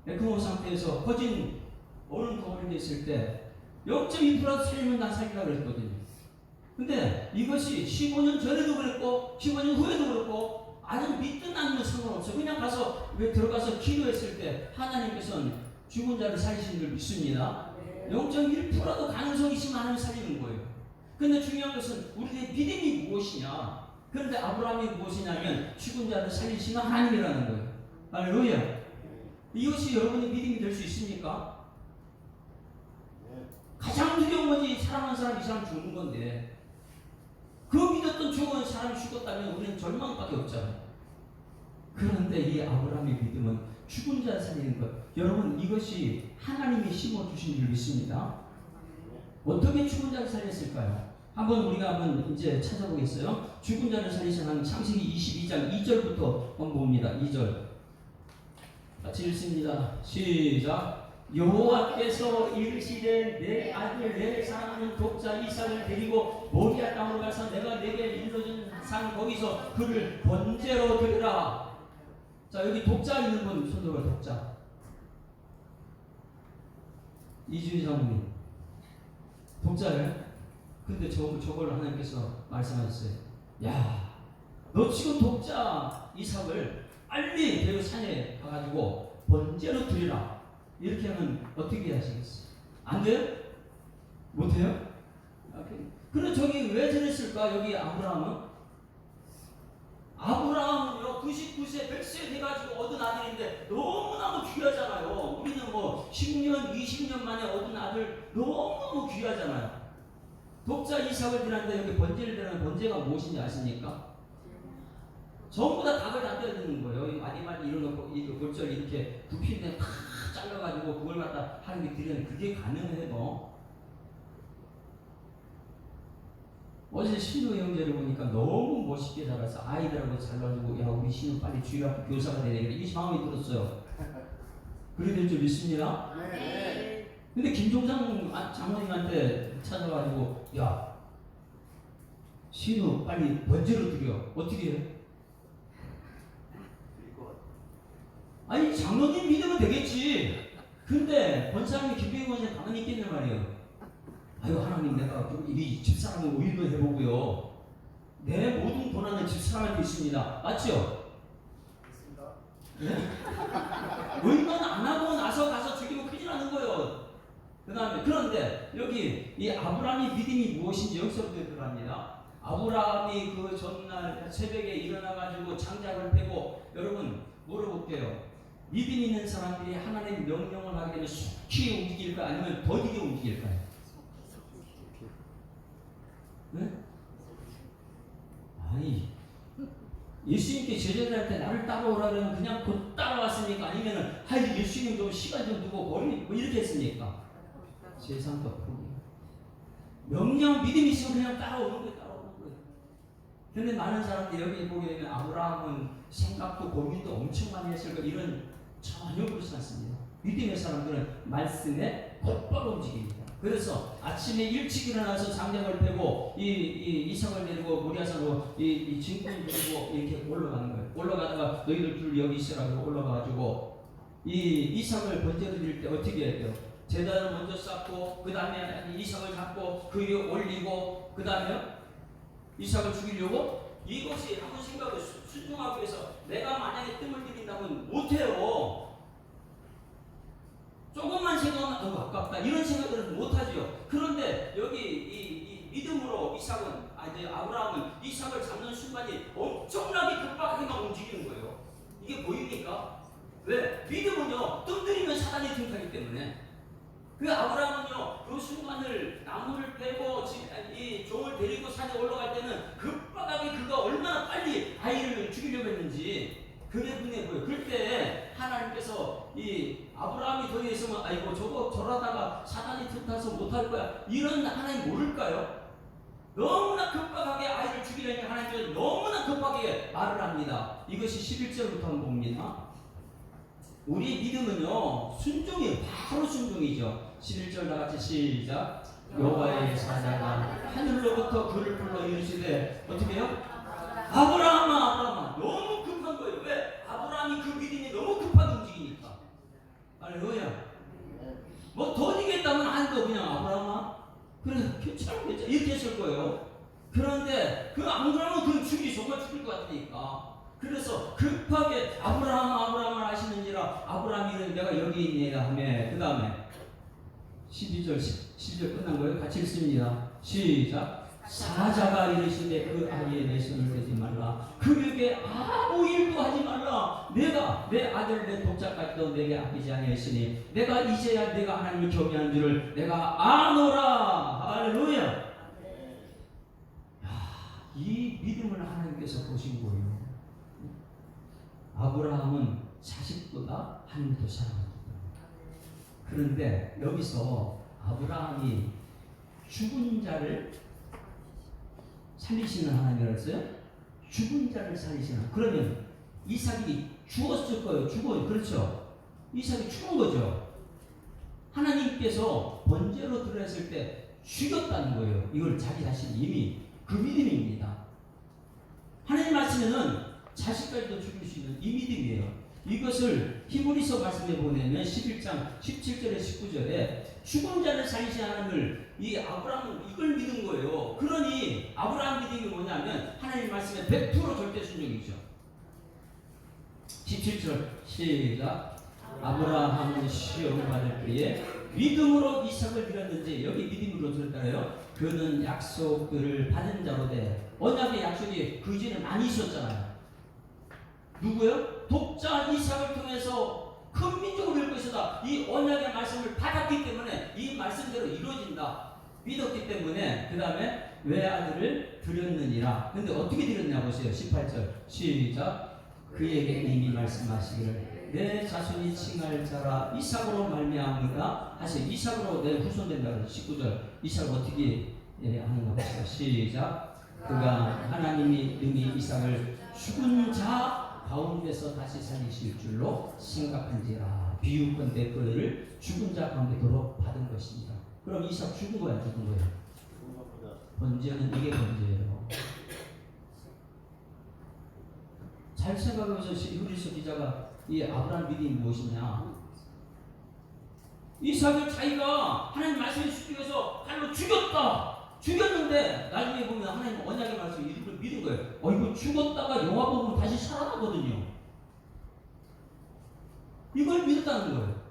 Speaker 2: 에크모 상태에서 퍼진 어느 거울에 있을 때 0.2% 살리면 난 살리라고 그랬거든요. 근데 이것이 15년 전에도 그랬고 15년 후에도 그렇고 아직 믿든 아니면 상관없어요. 그냥 가서 들어가서 기도했을 때 하나님께서는 죽은 자를 살리시는 걸 믿습니다. 0.1%도 가능성이 있으면 하나님 살리는 거예요. 근데 중요한 것은 우리의 믿음이 무엇이냐? 그런데 아브라함이 무엇이냐면 죽은 자를 살리시는 하나님이라는 거예요. 할렐루야. 이것이 여러분의 믿음이 될 수 있습니까? 가장 두려운 것이 사랑하는 사람 이 사람 죽는 건데 그 믿었던 좋은 사람이 죽었다면 우리는 절망밖에 없잖아요. 그런데 이 아브라함의 믿음은 죽은 자를 살리는 것. 여러분 이것이 하나님이 심어주신 줄 믿습니다. 어떻게 죽은 자를 살렸을까요? 우리가 이제 찾아보겠어요. 죽은 자를 살리시는 창세기 22장 2절부터 한번 봅니다. 2절 같이 읽습니다. 시작. 여호와께서 이르시되 내 아들 내 사랑하는 독자 이삭을 데리고 모리아 땅으로 가서 내가 내게 일러준 산 거기서 그를 번제로 드리라. 자, 여기 독자 있는 분 손들어. 독자 이주희 장모님 독자예요. 근데 저걸 하나님께서 말씀하셨어요. 야, 너 지금 독자 이삭을 빨리 대우 산에 가가지고 번제로 드리라. 이렇게 하면 어떻게 하시겠어요? 안 돼요? 못해요? 그럼 저기 왜 저랬을까? 여기 아브라함은요 99세 100세 돼가지고 얻은 아들인데 너무너무 귀하잖아요. 우리는 뭐 10년 20년 만에 얻은 아들 너무너무 귀하잖아요. 독자 이삭을 드렸는데 여기 번제를 드리는 번제가 무엇인지 아십니까? 전부 다 닭을 다 떼어드는 거예요. 마디마디 이런 거, 이 골절 이렇게 굽히는데 다 잘라가지고 그걸 갖다 하나님께 드리는 그게 가능해요. 어제 신우 형제를 보니까 너무 멋있게 자라서 아이들하고 잘 놀고 야 우리 신우 빨리 주일학교 교사가 돼야 되겠다 이 마음이 들었어요. 그래야 될 줄 믿습니다.
Speaker 3: 네.
Speaker 2: 근데 김종상 장모님한테 찾아가지고 야 신우 빨리 번제로 드려. 어떻게 해? 아니 장로님 믿으면 되겠지. 근데 권사님이 김병희 권사님 가만히 있겠냔 말이에요. 아유 하나님 내가 이 집사람을 의인을 해보고요. 내 모든 고난은 집사람한테 있습니다. 맞죠? 네? 의인 안 하고 나서 가서 죽이면 큰일 나는 거예요. 그런데 여기 이 아브라함의 믿음이 무엇인지 여기서부터 들어갑니다. 아브라함이 그 전날 새벽에 일어나가지고 장작을 패고 여러분 물어볼게요. 믿음 있는 사람들이 하나님의 명령을 하게 되면 속히 움직일까요? 아니면 더디게 움직일까요? 네? 아니 예수님께 제자들한테 나를 따라오라 그러면 그냥 곧 따라왔습니까? 아니면 하이 예수님 좀 시간 좀 두고 거리 뭐 이렇게 했습니까? 세상도 포기. 명령 믿음이 있으면 그냥 따라오는 거예요. 근데 많은 사람들이 여기 보게 되면 아브라함은 생각도 고민도 엄청 많이 했을 거 이런 전혀 그렇지 않습니다. 믿음의 사람들은 말씀에 곧바로 움직입니다. 그래서 아침에 일찍 일어나서 장작을 패고 이 이삭을 내리고 모리아산으로 이 진군을 내리고 이렇게 올라가는 거예요. 올라가다가 너희들 둘 여기 있으라고 올라가가지고 이 이삭을 번제로 드릴 때 어떻게 해야 돼요? 제단을 먼저 쌓고 그 다음에 이삭을 잡고 그 위에 올리고 그 다음에 이삭을 죽이려고 이것이 한번 생각을 순종하기 위해서 내가 만약에 뜸을 들인다면 못해요. 조금만 생각하면 아깝다 이런 생각들은 못하죠. 그런데 여기 이 믿음으로 아브라함은 이삭을 잡는 순간이 엄청나게 급박하게 막 움직이는 거예요. 이게 보입니까? 왜? 믿음은요 뜸 들이면 사단이 등하기 때문에 그 아브라함은요 그 순간을 나무를 빼고 이 종을 데리고 산에 올라갈 때는 급박하게 그가 얼마나 빨리 아이를 죽이려고 했는지 그게 눈에 보여요. 그럴 때 하나님께서 이 아브라함이 더 있으면 아이고 저러다가 사단이 틈타서 못할 거야 이런 하나님 모를까요? 너무나 급박하게 아이를 죽이려니까 하나님께서 너무나 급하게 말을 합니다. 이것이 11절부터 한번 봅니다. 우리 믿음은요 순종이에요. 바로 순종이죠. 11절 나같이 시작. 여호와의 사자가 하늘로부터 그를 불러 이르시되 어떻게 해요? 아브라함아 너무 급한 거예요. 왜? 아브라함이 그 믿음이 너무 급하게 움직이니까. 할렐루야. 뭐 더디겠다면 안돼 그냥 아브라함아 그래 괜찮아 이렇게 했을 거예요. 그런데 그 아브라함은 그 정말 죽일 것 같으니까 그래서 급하게 아브라함을 하시는지라 아브라함이 내가 여기 있네가 하며 그 다음에 12절 끝난 거예요. 같이 읽습니다. 시작. 사자가 이르시되 그 아기의 내 손을 대지 말라. 그에게 아무 일도 하지 말라. 내가 내 아들 내 독자까지도 내게 아끼지 아니하였으니 내가 이제야 내가 하나님을 경외하는 줄을 내가 아노라. 할렐루야. 야, 이 믿음을 하나님께서 보신 거예요. 아브라함은 자식보다 하나님을 더 사랑합니다. 그런데 여기서 아브라함이 죽은 자를 살리시는 하나님이라고 했어요? 죽은 자를 살리시는. 그러면 이삭이 죽었을 거예요. 죽어요. 그렇죠? 이삭이 죽은 거죠. 하나님께서 번제로 드렸을 때 죽였다는 거예요. 이걸 자기 자신이 이미 그 믿음입니다. 하나님 말씀에는 자식까지도 죽일 수 있는 이 믿음이에요. 이것을 히브리서 말씀에 보내면 11장 17절에 19절에 죽은 자를 살리시는 하나님을 이 아브라함은 이걸 믿은 거예요. 그러니 아브라함 믿음이 뭐냐면 하나님 말씀에 100% 절대 순종이죠. 17절 시작. 아브라함은 시험을 받을 때에 믿음으로 이삭을 드렸는지, 여기 믿음으로 드렸잖아요. 그는 약속들을 받은 자로 돼. 언약의 약속이 그 전에 많이 있었잖아요. 누구요? 독자 이삭을 통해서 큰 민족을 이룰 것이다. 이 언약의 말씀을 받았기 때문에 이 말씀대로 이루어진다. 믿었기 때문에 그 다음에 외아들을 드렸느니라. 근데 어떻게 드렸냐 보세요. 18절 시작. 그에게 이미 말씀하시기를 내 자손이 칭할 자라 이삭으로 말미암으라 하세요. 이삭으로 내 후손 된다고. 19절 이삭을 어떻게 하는가 보세요. 시작. 그가 하나님이 능히 이삭을 죽은 자 가운데서 다시 살리실 줄로 생각한지라. 비유컨대 그를 죽은 자 가운데 도로 받은 것입니다. 그럼 이삭 죽은 거야, 죽은 거야? 번제는 이게 번제예요. 잘 생각해서 히브리서 기자가 이 아브라함 믿음이 무엇이냐? 이삭을 자기가 하나님 말씀에 숙지해서 칼로 죽였는데 나중에 보면 하나님 언약의 말씀을 이걸 믿은 거예요. 이거 죽었다가 영화 보면 다시 살아나거든요. 이걸 믿었다는 거예요.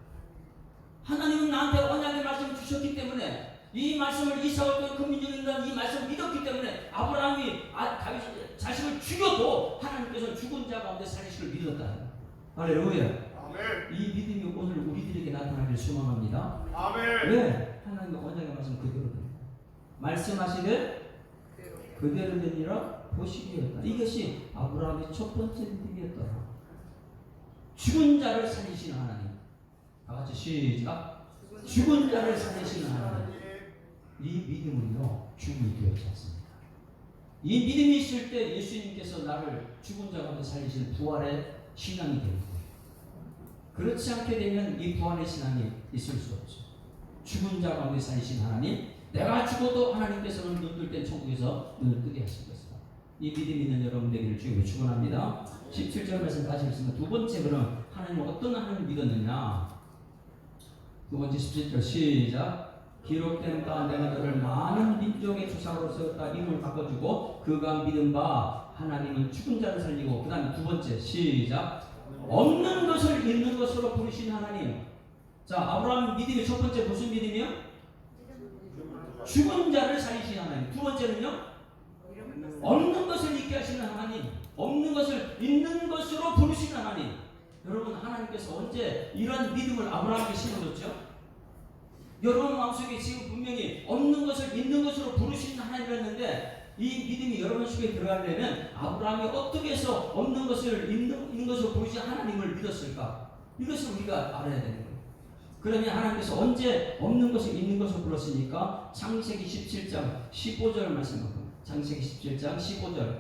Speaker 2: 하나님은 나한테 언약의 말씀을 주셨기 때문에 이 말씀을 이삭을 통해 그 민족인간 이 말씀을 믿었기 때문에 아브라함이 다윗 자식을 죽여도 하나님께서 죽은 자 가운데 살리시를 믿었다. 할렐루야.
Speaker 3: 아멘.
Speaker 2: 이 믿음이 오늘 우리들에게 나타나길 소망합니다.
Speaker 3: 아멘.
Speaker 2: 왜? 하나님의 언약의 말씀 그대로 됩니다. 말씀하시되 그대로 되니라 보시기였다. 이것이 아브라함의 첫 번째 믿음이었다. 죽은 자를 살리시는 하나님. 다 같이 시작. 죽은 자를 살리시는 하나님. 이 믿음은요 죽음이 되어지 않습니다. 이 믿음이 있을 때 예수님께서 나를 죽은 자 가운데 살리시는 부활의 신앙이 되는 거예요. 그렇지 않게 되면 이 부활의 신앙이 있을 수 없죠. 죽은 자 가운데 살리신 하나님, 내가 죽어도 하나님께서는 눈 뜰 땐 천국에서 눈을 뜨게 하실 것이다. 이 믿음 있는 여러분 되기를 주님으로 축원합니다. 17절 말씀 다시 읽습니다. 두 번째, 그럼 하나님 어떤 하나님을 믿었느냐? 두 번째 17절 시작. 기록된 바 내가 너를 많은 민족의 조상으로 세웠다. 이름을 바꿔주고 그가 믿은 바 하나님은 죽은 자를 살리고, 그 다음에 두 번째 시작. 없는 것을 있는 것으로 부르신 하나님. 자, 아브라함 믿음의 첫 번째 무슨 믿음이요? 죽은 자를 살리신 하나님. 두 번째는요? 없는 것을 있게 하시는 하나님. 없는 것을 있는 것으로 부르시는 하나님. 여러분, 하나님께서 언제 이런 믿음을 아브라함에게 심어줬죠? 여러분 마음속에 지금 분명히 없는 것을 있는 것으로 부르시는 하나님이었는데, 이 믿음이 여러분 속에 들어가려면 아브라함이 어떻게 해서 없는 것을 있는 것으로 부르시는 하나님을 믿었을까? 이것을 우리가 알아야 되는 거예요. 그러면 하나님께서 언제 없는 것을 있는 것으로 불렀으니까 창세기 17장 15절 말씀합니다. 창세기 17장 15절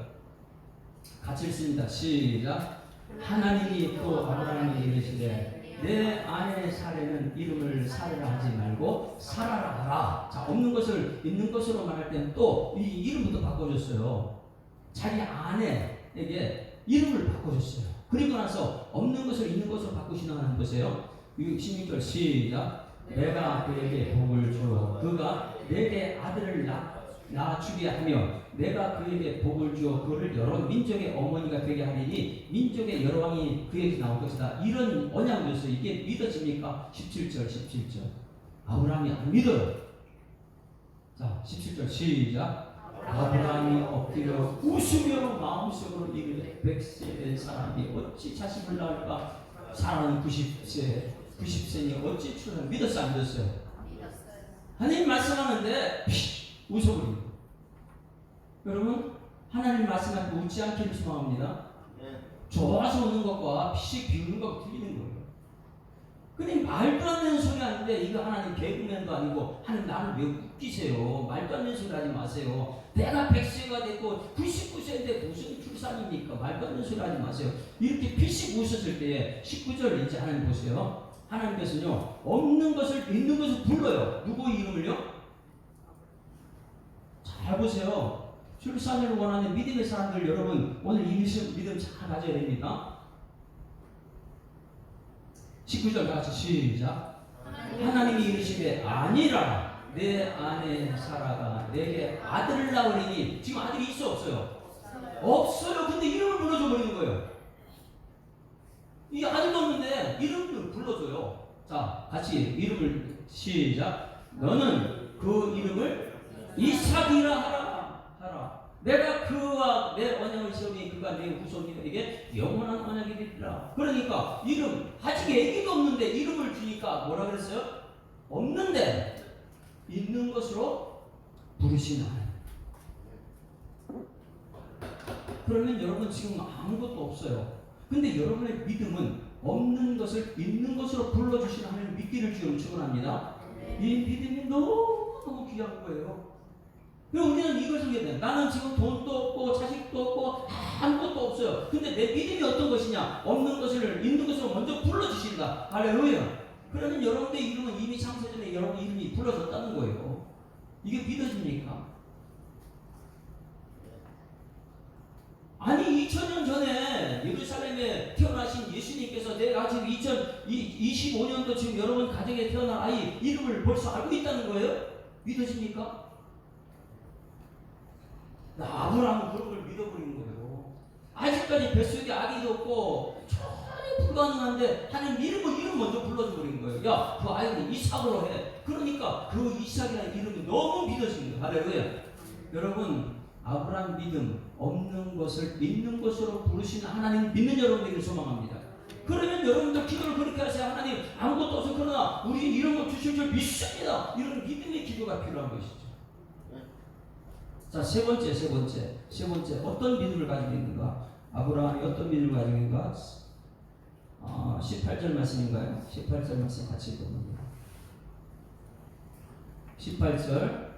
Speaker 2: 같이 읽습니다. 시작. 하나님이 또 아브라함에게 이르시되 내 아내 사례는 이름을 사례라 하지 말고 사라라 하라. 자, 없는 것을 있는 것으로 말할 때는 또 이 이름부터 바꿔줬어요. 자기 아내에게 이름을 바꿔줬어요. 그리고 나서 없는 것을 있는 것으로 바꾸시는 하나님 보세요. 16절 시작. 내가 그에게 복을 주어 그가 내게 아들을 낳아주게 하며 내가 그에게 복을 주어 그를 여러 민족의 어머니가 되게 하리니 민족의 여러 왕이 그에게 나올 것이다. 이런 언약을 줬어요. 이게 믿어집니까? 17절 아브라함이 안 믿어요. 자, 17절 시작. 아브라함이 엎드려 웃으며 마음속으로 이르되 100세 된 사람이 어찌 자식을 낳을까? 사람은 90세니 어찌 출산 믿었어요? 안 믿었어요? 하나님 말씀하는데 웃어버립니다. 여러분 하나님 말씀하고 웃지 않기를 소망합니다. 좋아서 웃는 것과 피식 비우는 것과 틀리는 거예요. 근데 말도 안 되는 소리 하는데 이거 하나님 개그맨도 아니고 하나님 나를 왜 웃기세요? 말도 안 되는 소리 하지 마세요. 내가 100세가 됐고 99세인데 무슨 출산입니까? 말도 안 되는 소리 하지 마세요. 이렇게 피식 웃었을 때에 19절 이제 하나님 보세요. 하나님께서는요 없는 것을 있는 것을 불러요. 누구 이름을요? 잘 보세요. 출산을 원하는 믿음의 사람들 여러분 오늘 이 믿음 잘 가져야 됩니다. 19절 같이 시작. 하나님이 이르시되 아니라 내 아내 사라가 내게 아들을 낳으리니 지금 아들이 있어 없어요? 없어요. 근데 이름을 불러줘 버리는 거예요. 이 아들도 없는데 이름을 불러줘요. 자 같이 이름을 시작. 너는 그 이름을 이삭이라 하라. 내가 그와 내 언약을 세우니 그가 내 후손에게 영원한 언약이 되리라. 그러니까 이름 아직 애기도 없는데 이름을 주니까 뭐라 그랬어요? 없는데 있는 것으로 부르시나. 그러면 여러분 지금 아무것도 없어요. 근데 여러분의 믿음은 없는 것을 있는 것으로 불러주시는 하나님을 믿기를 주여 축원합니다. 이 믿음이 너무 귀한 거예요. 우리는 이걸 생각해야 돼. 나는 지금 돈도 없고 자식도 없고 아무것도 없어요. 근데 내 믿음이 어떤 것이냐? 없는 것을 있는 것으로 먼저 불러주신다. 할렐루야. 그러면 여러분의 이름은 이미 창세전에 여러분 이름이 불러졌다는 거예요. 이게 믿어집니까? 아니 2000년 전에 예루살렘에 태어나신 예수님께서 내가 지금 2025년도 지금 여러분 가정에 태어난 아이 이름을 벌써 알고 있다는 거예요? 믿어집니까? 아브라함은 그런 걸 믿어버린 거예요. 아직까지 뱃속에 아기도 없고 전혀 불가능한데 하나님 이름 먼저 불러줘버린 거예요. 야, 그 아이는 이삭으로 해. 그러니까 그 이삭이라는 이름이 너무 믿어지는 거예요. 할렐루야. 여러분 아브라함 믿음 없는 것을 있는 것으로 부르시는 하나님 믿는 여러분에게 소망합니다. 그러면 여러분들 기도를 그렇게 하세요. 하나님 아무것도 없어 그러나 우리 이런 거 주실 줄 믿습니다. 이런 믿음의 기도가 필요한 것이죠. 자, 세 번째 어떤 믿음을 가지고 있는가? 아브라함이 어떤 믿음을 가지고 있는가? 18절 말씀인가요? 18절 말씀 같이 읽어봅니다. 18절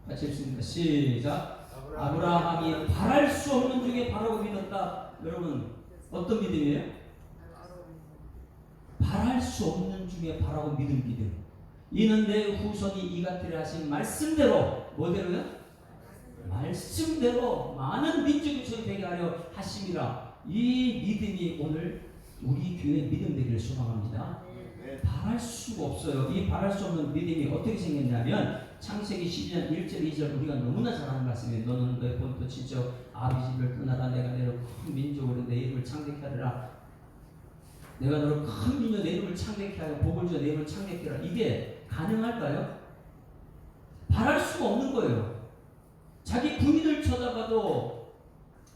Speaker 2: 같이 읽습니다. 시작. 아브라함이 바랄 수 없는 중에 바라고 믿었다. 여러분 어떤 믿음이에요? 바랄 수 없는 중에 바라고 믿음. 이는 내 후손이 이같으리 하신 말씀대로 뭐대로요? 말씀대로 많은 민족이 되게 하려 하심이라. 이 믿음이 오늘 우리 교회 믿음 되기를 소망합니다. 바랄 수가 없어요. 이 바랄 수 없는 믿음이 어떻게 생겼냐면 창세기 12장 1절 2절 우리가 너무나 잘 아는 말씀이에요. 너는 너의 본토 친척 아비집을 떠나다 내가 너를 큰 민족으로 내 이름을 창대케 하리라. 내가 너를 큰 민족 내 이름을 창대케 하고 복을 주어 내 이름을 창대케 하라. 이게 가능할까요? 바랄 수가 없는 거예요. 자기 부인을 쳐다봐도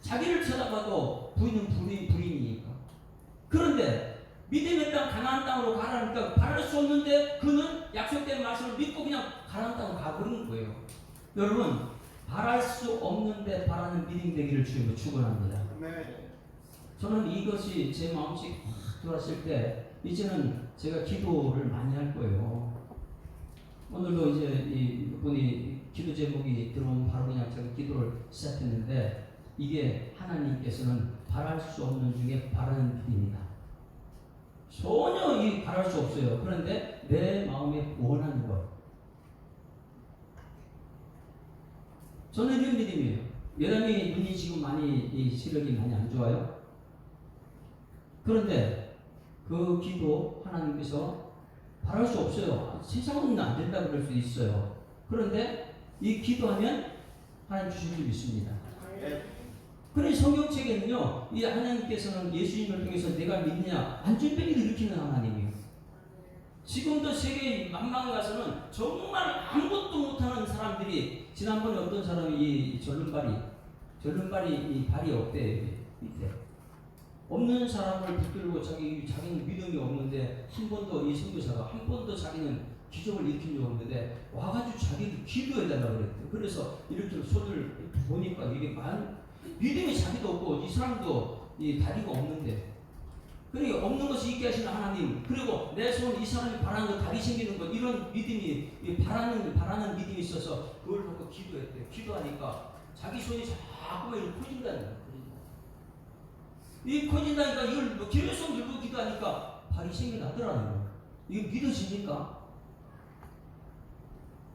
Speaker 2: 자기를 쳐다봐도 부인은 부인이니까. 그런데 믿음의 땅 가나안 땅으로 가라니까 바랄 수 없는데 그는 약속된 말씀을 믿고 그냥 가나안 땅으로 가버리는 거예요. 여러분 바랄 수 없는데 바라는 믿음 되기를 주님으로 축원합니다. 저는 이것이 제 마음속에 확 들어왔을 때 이제는 제가 기도를 많이 할 거예요. 오늘도 이제 이분이 기도 제목이 들어오면 바로 그냥 제가 기도를 시작했는데 이게 하나님께서는 바랄 수 없는 중에 바라는 믿음이다. 전혀 이 바랄 수 없어요. 그런데 내 마음에 원하는 것. 저는 이런 믿음이에요. 여담이 눈이 지금 많이 이 시력이 많이 안 좋아요. 그런데 그 기도 하나님께서 바랄 수 없어요. 세상은 안 된다 그럴 수 있어요. 그런데 이 기도하면 하나님 주실 줄 믿습니다. 그런데 성경책에는요, 이 하나님께서는 예수님을 통해서 내가 믿느냐 안전병을 일으키는 하나님이에요. 지금도 세계 만방에 가서는 정말 아무것도 못하는 사람들이, 지난번에 어떤 사람이 이 절름발이 이 발이 없대, 밑에. 없는 사람을 붙들고 자기는 믿음이 없는데 한 번도 이 선교사가 한 번도 자기는 기적을 일으킨 적 없는데 와가지고 자기도 기도해달라고 그랬대. 그래서 이렇게 손을 보니까 이게 믿음이 자기도 없고 이 사람도 이 다리가 없는데, 그러니까 없는 것이 있게 하시는 하나님, 그리고 내 손 이 사람이 바라는 거 다리 생기는 거, 이런 믿음이 바라는 믿음이 있어서 그걸 보고 기도했대. 기도하니까 자기 손이 자꾸만 이렇게 커진다는 거야. 이 커진다니까 이걸 뭐 계속 들고 기도하니까 발이 생겨나더라는 거야. 이게 믿어집니까?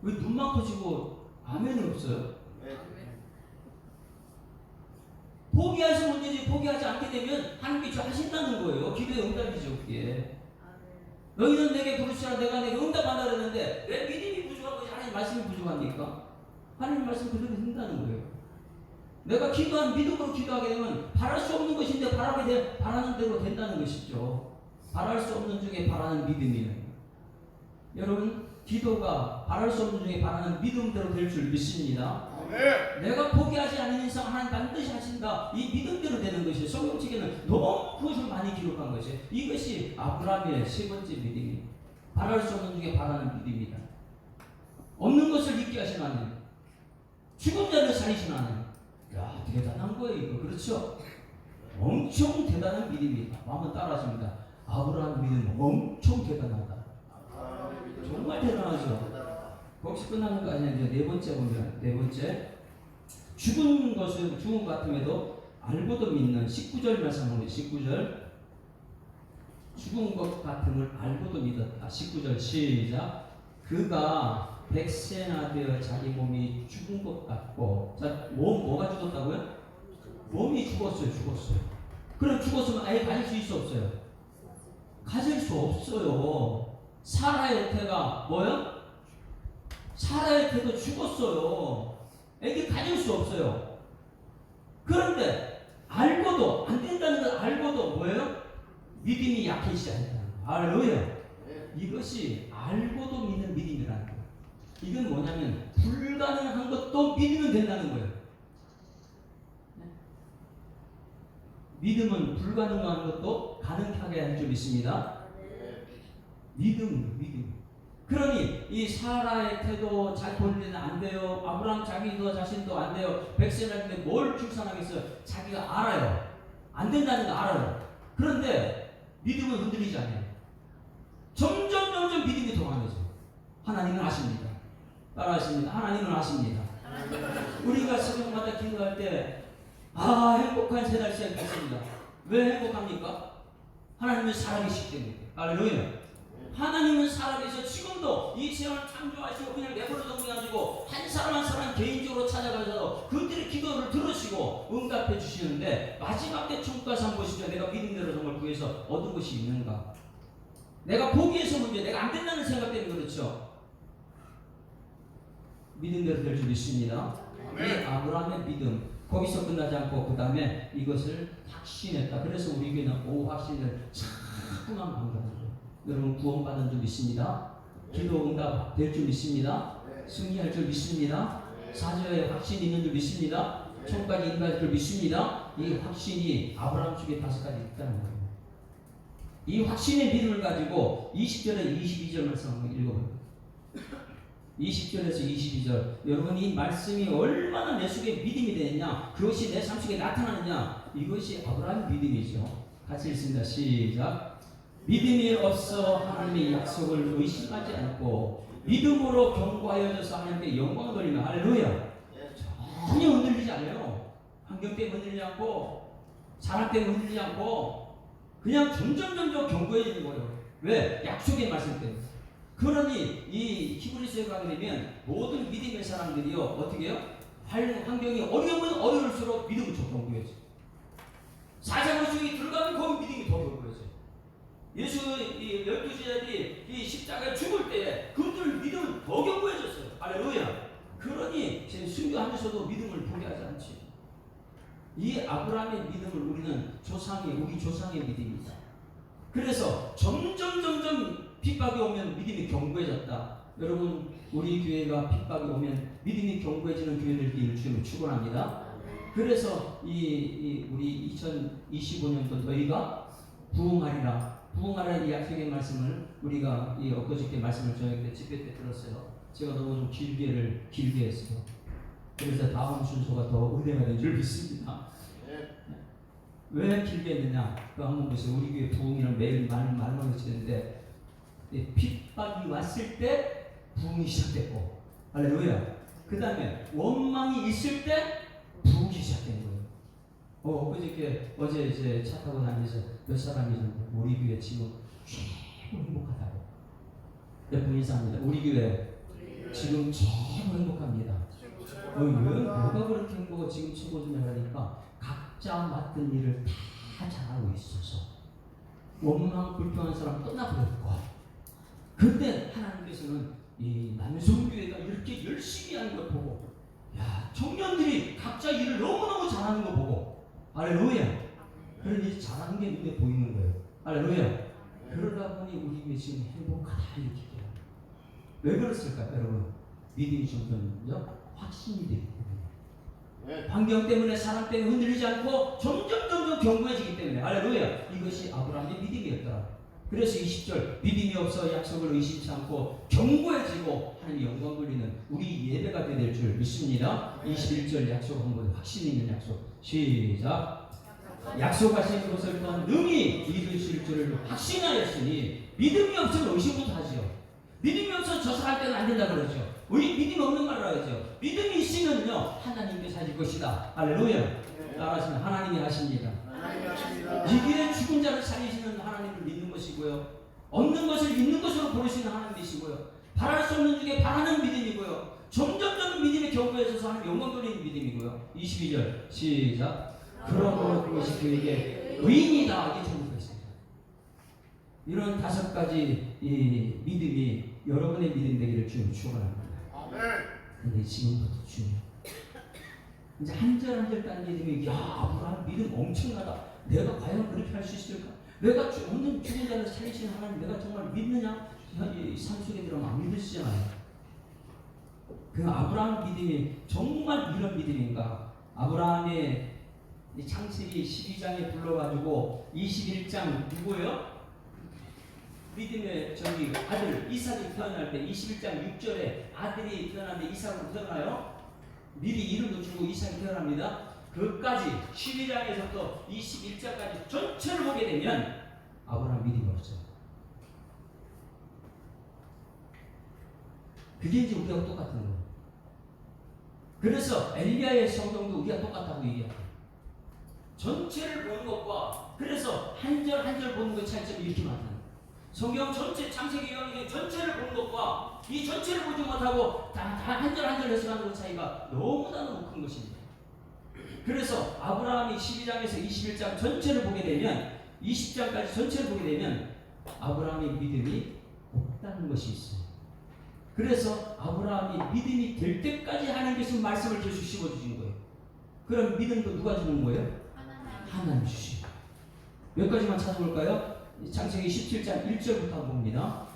Speaker 2: 왜 눈만 커지고 아멘이 없어요? 포기해서 문제지, 포기하지 않게 되면 하나님께 하신다는 거예요. 기도의 응답이죠, 그게. 너희는 내게 부르시라 내가 내게 응답한다 그랬는데 왜 믿음이 부족하고 하나님 말씀이 부족합니까? 하나님 말씀 그대로 된다는 거예요. 내가 기도한 믿음으로 기도하게 되면 바랄 수 없는 것인데 바라는 대로 된다는 것이죠. 바랄 수 없는 중에 바라는 믿음이에요. 여러분, 기도가 바랄 수 없는 중에 바라는 믿음대로 될 줄 믿습니다. 내가 포기하지 않는 이상 하나님 반드시 하신다. 이 믿음대로 되는 것이 성경책에는 너무 그것을 많이 기록한 것이, 이것이 아브라함의 세 번째 믿음이 바랄 수 없는 중에 바라는 믿음이다. 없는 것을 잊게 하신 하나님, 죽은 자를 살리신 하나님. 야, 대단한 거예요 이거. 그렇죠? 엄청 대단한 믿음이다. 한번 따라하십니다. 아브라함 믿음 엄청 대단하다. 정말 대단하죠. 거기서 끝나는 거 아니야. 이제 네 번째 보면, 네 번째, 죽은 것 같음에도 알고도 믿는 19절 말씀합니다. 19절, 죽은 것 같음을 알고도 믿었다. 19절 시작. 그가 백세나 되어 자기 몸이 죽은 것 같고, 자, 뭐가 죽었다고요? 몸이 죽었어요. 그럼 죽었으면 아예 가질 수 있어 없어요? 가질 수 없어요. 사라의 태가 뭐요? 사라의 태도 죽었어요. 애기 가질 수 없어요. 그런데 알고도 안 된다는 걸 알고도 뭐예요? 믿음이 약해지지 않는다는 거예요. 할렐루야. 이것이 알고도 믿는 믿음이라는 거예요. 이건 뭐냐면 불가능한 것도 믿으면 된다는 거예요. 믿음은 불가능한 것도 가능하게 할 줄 믿습니다. 믿음. 그러니 이 사라의 태도 잘 본인은 안 돼요. 아브라함 자기도 자신도 안 돼요. 백세라는데 뭘 출산하겠어요? 자기가 알아요. 안 된다는 거 알아요. 그런데 믿음은 흔들리지 않아요. 점점 믿음이 더 강해져요. 하나님은 아십니다. 따라하십니다. 하나님은 아십니다. 우리가 새벽마다 기도할 때 행복한 세 달 시작했습니다. 왜 행복합니까? 하나님은 살아계시기 때문에. 할렐루야. 하나님은 살아계셔. 지금도 이 세상을 창조하시고 그냥 내버려 둬가지고 한 사람 한 사람 개인적으로 찾아가서 그들의 기도를 들으시고 응답해 주시는데, 마지막 때 천국 가서 한번 보시죠. 내가 믿음대로 정말 구해서 얻은 것이 있는가? 내가 포기해서 문제, 내가 안 된다는 생각 때문에 그렇죠. 믿음대로 될 줄 믿습니다. 이 아브라함의 믿음, 거기서 끝나지 않고 그 다음에 이것을 확신했다. 그래서 우리 교회는 오 확신을 자꾸만 강조하는 거예요. 여러분 구원받은 줄 믿습니다. 기도 응답 될 줄 믿습니다. 승리할 줄 믿습니다. 사죄의 확신이 있는 줄 믿습니다. 천국까지 인도할 줄 믿습니다. 이 확신이 아브라함 쪽에 5가지 있다는 거예요. 이 확신의 믿음을 가지고 20절에 22절 말씀 한번 읽어볼게요. 20절에서 22절. 여러분 이 말씀이 얼마나 내 속에 믿음이 되느냐, 그것이 내 삶 속에 나타나느냐, 이것이 아브라함의 믿음이죠. 같이 읽습니다. 시작. 믿음이 없어 하나님의 약속을 의심하지 않고 믿음으로 견고하여져서 하나님께 영광을 돌리며. 할렐루야. 전혀 흔들리지 않아요. 환경 때문에 흔들리지 않고 사람 때문에 흔들리지 않고 그냥 점점 견고해지는 거예요. 왜? 약속의 말씀 때문에. 그러니 이 히브리서에 가게 되면 모든 믿음의 사람들이요 어떻게 해요? 환경이 어려우면 어려울수록 믿음이 더 견고해져요. 사자굴 속에 들어가면 거기 믿음이 더 견고해져요. 예수 12제자들이 이 십자가에 죽을 때 그들 믿음은 더 견고해졌어요. 할렐루야. 그러니 지금 순교하면서도 믿음을 포기하지 않지. 이 아브라함의 믿음을 우리는 우리 조상의 믿음입니다. 그래서 점점 핍박이 오면 믿음이 견고해졌다. 여러분, 우리 교회가 핍박이 오면 믿음이 견고해지는 교회들끼리 주님을 축원합니다. 그래서 우리 2025년도 너희가 부흥하리라. 부흥하라는 이 약속의 말씀을 우리가 이 엊그저께 말씀을 저녁 때 집회 때 들었어요. 제가 너무 좀 길게 했어요. 그래서 다음 순서가 더 은혜가 된 줄 믿습니다. 왜 길게 했느냐? 그거 한번 보세요. 우리 교회 부흥이랑 매일 말만 외치는데 핍박이 왔을 때 부흥이 시작됐고, 할렐루야. 그 다음에 원망이 있을 때 부흥이 시작된 거예요. 어제 이제 차 타고 다니면서 몇 사람이 우리 교회 지금 최고 행복하다고. 몇 분 인사합니다. 우리 교회 지금 최고 행복합니다. 뭐가 그렇게 행복하고 지금 최고죠 하니까 각자 맡은 일을 다 잘하고 있어서 원망 불평한 사람 떠나버렸고, 근데 하나님께서는 이 남성교회가 이렇게 열심히 하는 걸 보고, 야, 청년들이 각자 일을 너무너무 잘하는 거 보고, 할렐루야. 그러니 잘하는 게 눈에 보이는 거예요. 할렐루야. 그러다 보니 우리 교회 지금 행복하다 이렇게 돼요. 왜 그랬을까요, 여러분? 믿음이 점점 확신이 되기 때문에, 환경 때문에, 사람 때문에 흔들리지 않고 점점 견고해지기 때문에, 할렐루야. 이것이 아브라함의 믿음이었더라. 그래서 20절, 믿음이 없어 약속을 의심치 않고 견고해지고 하나님의 영광 돌리는 우리 예배가 될 줄 믿습니다. 21절 약속 한번, 확신 있는 약속. 시작. 약속하신 것을 또한 능히 이루실 줄을 확신하였으니 믿음이 없으면 의심부터 하지요. 믿음이 없어서 저 사람 때는 안 된다 그러죠. 우리 믿음이 없는 말을 하죠. 믿음이 있으면요, 하나님께서 하실 것이다. 할렐루야. 따라하시면 하나님이 하십니다. 이게 죽은 자를 살리시는 하나님을 믿는 것이고요, 없는 것을 있는 것으로 부르시는 하나님이시고요, 바랄 수 없는 중에 바라는 믿음이고요, 점점 믿음의 견고해져서 하나님 영광 돌리는 믿음이고요. 22절 시작. 그러므로 그것이 그에게 의인이다. 이게 전부가 있습니다. 이런 5가지 이 믿음이 여러분의 믿음 되기를 주님 축원합니다. 근데 지금부터 주님, 이제 한 절 한 절 딴 믿음이, 야, 아브라함 믿음 엄청나다. 내가 과연 그렇게 할 수 있을까? 내가 없는 죽은 자를 살리시는 하나님 내가 정말 믿느냐? 이 산속에 들어가면 안 믿으시잖아요. 그 아브라함 믿음이 정말 이런 믿음인가? 아브라함의 창세기 12장에 불러가지고 21장 누구예요? 믿음의 저기 아들 이삭이 태어날 때 21장 6절에 아들이 태어났는데 이삭으로 태어나요. 미리 이름도 주고 이삭이 태어납니다. 그까지 12장에서부터 21장까지 전체를 보게 되면 아브라함 믿음이 없어요. 그게 이제 우리하고 똑같은 거예요. 그래서 엘리야의 성경도 우리가 똑같다고 얘기합니다. 전체를 보는 것과, 그래서 한 절 한 절 보는 것의 차이점이 이렇게 많다는 거예요. 성경 전체, 창세기 영역의 전체를 보는 것과 이 전체를 보지 못하고 다 한 절 한 절 해석하는 것 차이가 너무나도 큰 것입니다. 그래서 아브라함이 12장에서 21장 전체를 보게 되면, 20장까지 전체를 보게 되면 아브라함의 믿음이 없다는 것이 있어요. 그래서 아브라함이 믿음이 될 때까지 하나님께서 말씀을 계속 씹어주신 거예요. 그럼 믿음도 누가 주는 거예요? 하나님 주신 거예요. 몇 가지만 찾아볼까요? 창세기 17장 1절부터 한번 봅니다.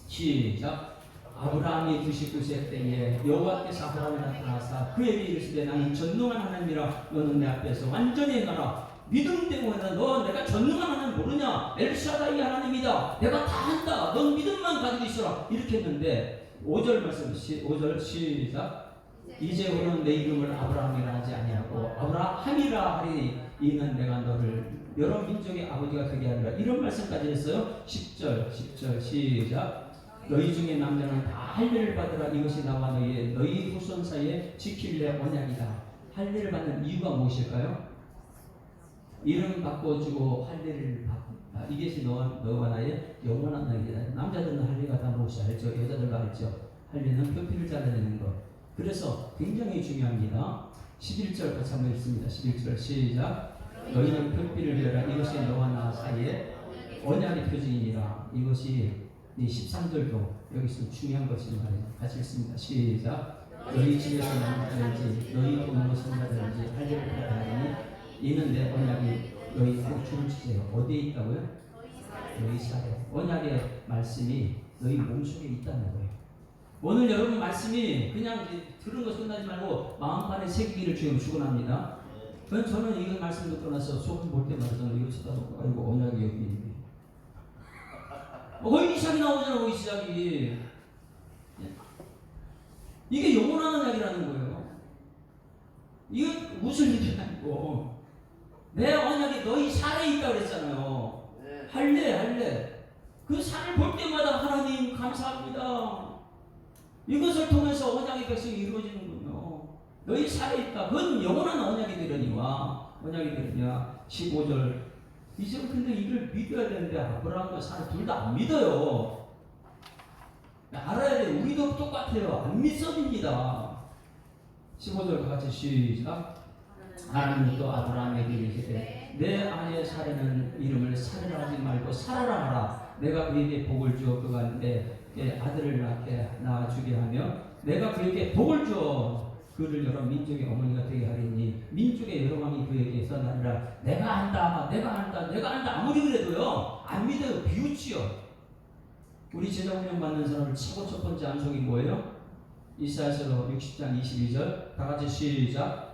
Speaker 2: 시작. 아브라함이 99세 때에 여호와께서 아브라함에 나타나사 그에게 이르시되 나는 전능한 하나님이라 너는 내 앞에서 완전히 행하라. 믿음 때문에 너 내가 전능한 하나님 모르냐? 엘샤다이 하나님이다. 내가 다 한다. 넌 믿음만 가지고 있어라. 이렇게 했는데 5절 말씀, 5절 시작. 이제부터는 내 이름을 아브라함이라 하지 아니하고 아브라함이라 하리니 이는 내가 너를 여러 민족의 아버지가 되게 하리라. 이런 말씀까지 했어요. 10절 시작. 너희 중에 남자는 다 할례를 받으라. 이것이 나와 너희 후손 사이에 지킬래 언약이다. 할례를 받는 이유가 무엇일까요? 이름 바꿔주고 할례를 받는다. 이것이 너와 나의 영원한 언약이다. 남자들은 할례가 다 무엇이 알죠? 여자들도 알죠? 할례는 표피를 잘라내는 것. 그래서 굉장히 중요합니다. 11절 같이 한번 읽습니다. 11절 시작. 너희는 표피를 베라. 이것이 너와 나 사이에 언약의 표징이니라. 이것이 13절도 여기서 중요한 것을 말해요. 같이 읽습니다. 시작. 너희 집에서 나는 자든지 너희 보는 것은 자든지 할례를 받아야 하니 이는 내 언약이 너희 꼭 주는 주제요. 어디에 있다고요? 너희 살에 언약의 말씀이 너희 몸속에 있다는 거예요. 오늘 여러분 말씀이 그냥 들은 것 끝나지 말고 마음판에 새기기를 주님 축원합니다. 저는 이 말씀도 떠나서 소금 볼 때마다 저는 이거 쳐다보고 아이고 언약이 여기 있네. 거의 시작이 나오잖아. 거의 시작이. 이게 영원한 언약이라는 거예요. 이거 무슨 일이 아니고 내 언약이 너희 살에 있다고 그랬잖아요. 할래. 그 산을 볼 때마다 하나님 감사합니다. 이것을 통해서 언약의 백성이 이루어지는군요. 너희 살에 있다. 그건 영원한 언약이 되려니와 언약이 되려냐. 15절. 이제 근데 이걸 믿어야 되는데 아브라함과 사라 둘 다 안 믿어요. 알아야 돼. 우리도 똑같아요. 안 믿습니다. 15절 같이 시작. 하나님이 또 아브라함에게 이르시되 내 아내 사라는 이름을 사라라 하지 말고 사라라 하라. 내가 그에게 복을 주어 그가 내 아들을 낳아주게 하며 내가 그에게 복을 주어 그를 여러 민족의 어머니가 되게 하리니 민족의 여러 왕이 그에게서 나리라. 내가 안다. 아무리 그래도요 안 믿어요. 비웃지요. 우리 제자 훈련 받는 사람을 최고 첫 번째 암송이 뭐예요? 이사야서 60장 22절 다 같이 시작.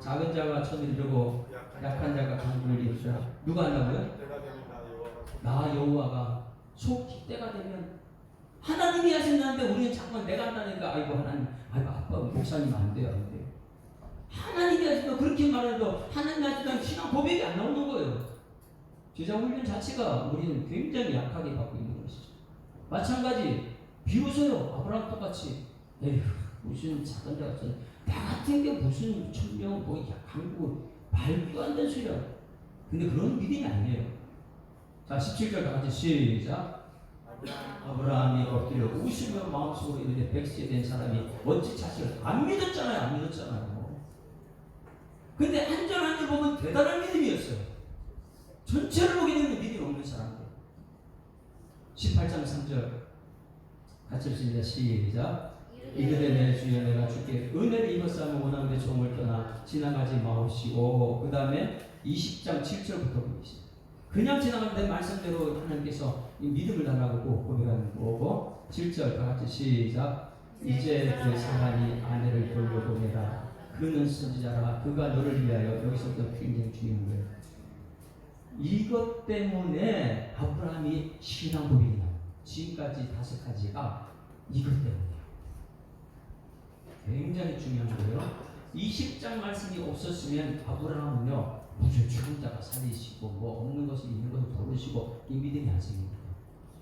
Speaker 2: 작은 자가 천을 이루고 약한 자가 강구를 이루라. 누가 한다고요? 나 여호와가 속히 때가 되면 하나님이 하신다는데 우리는 자꾸만 내가 한다니까 아이고 하나님 아빠 목사님 안 돼요. 하나님이 하신다 그렇게 말해도 하나님이 하신다는 신앙 고백이 안 나오는 거예요. 제자 훈련 자체가 우리는 굉장히 약하게 받고 있는 것이죠. 마찬가지 비웃어요. 아브라함 똑같이 에휴 무슨 작은 자가 나 같은 게 무슨 천명 뭐 강구 말도 안 되는 소리야. 근데 그런 믿음이 아니에요. 자 17절 다 같이 시작. 아브라함이 엎드려 웃으며 마음속으로 이르되 백세 된 사람이 어찌 자식을 안 믿었잖아요. 근데 한 절 한 절 보면 대단한 믿음이었어요. 전체를 보게 되면 믿음이 없는 사람들. 18장 3절 같이 읽습니다. 시작. 이르되 내 주여 내가 주께 은혜를 입었사면 원하는데 종을 떠나 지나가지 마옵시고 그 다음에 20장 7절부터 보겠습니다. 그냥 지나가는데 말씀대로 하나님께서 이 믿음을 달라고 고백하는 거고 7절 다 같이 시작. 이제 그 사람이 아내를 돌려보내라. 그는 선지자라. 그가 너를 위하여 여기서부터 굉장히 중요한 거예요. 이것 때문에 아브라함이 신앙 고백이 나와요. 지금까지 5가지가 이것 때문이에요. 굉장히 중요한 거예요. 20장 말씀이 없었으면 아브라함은요 무슨 죽은 자가 살리시고 뭐 없는 것이 있는 것을 도르시고 이 믿음이 안 생깁니다.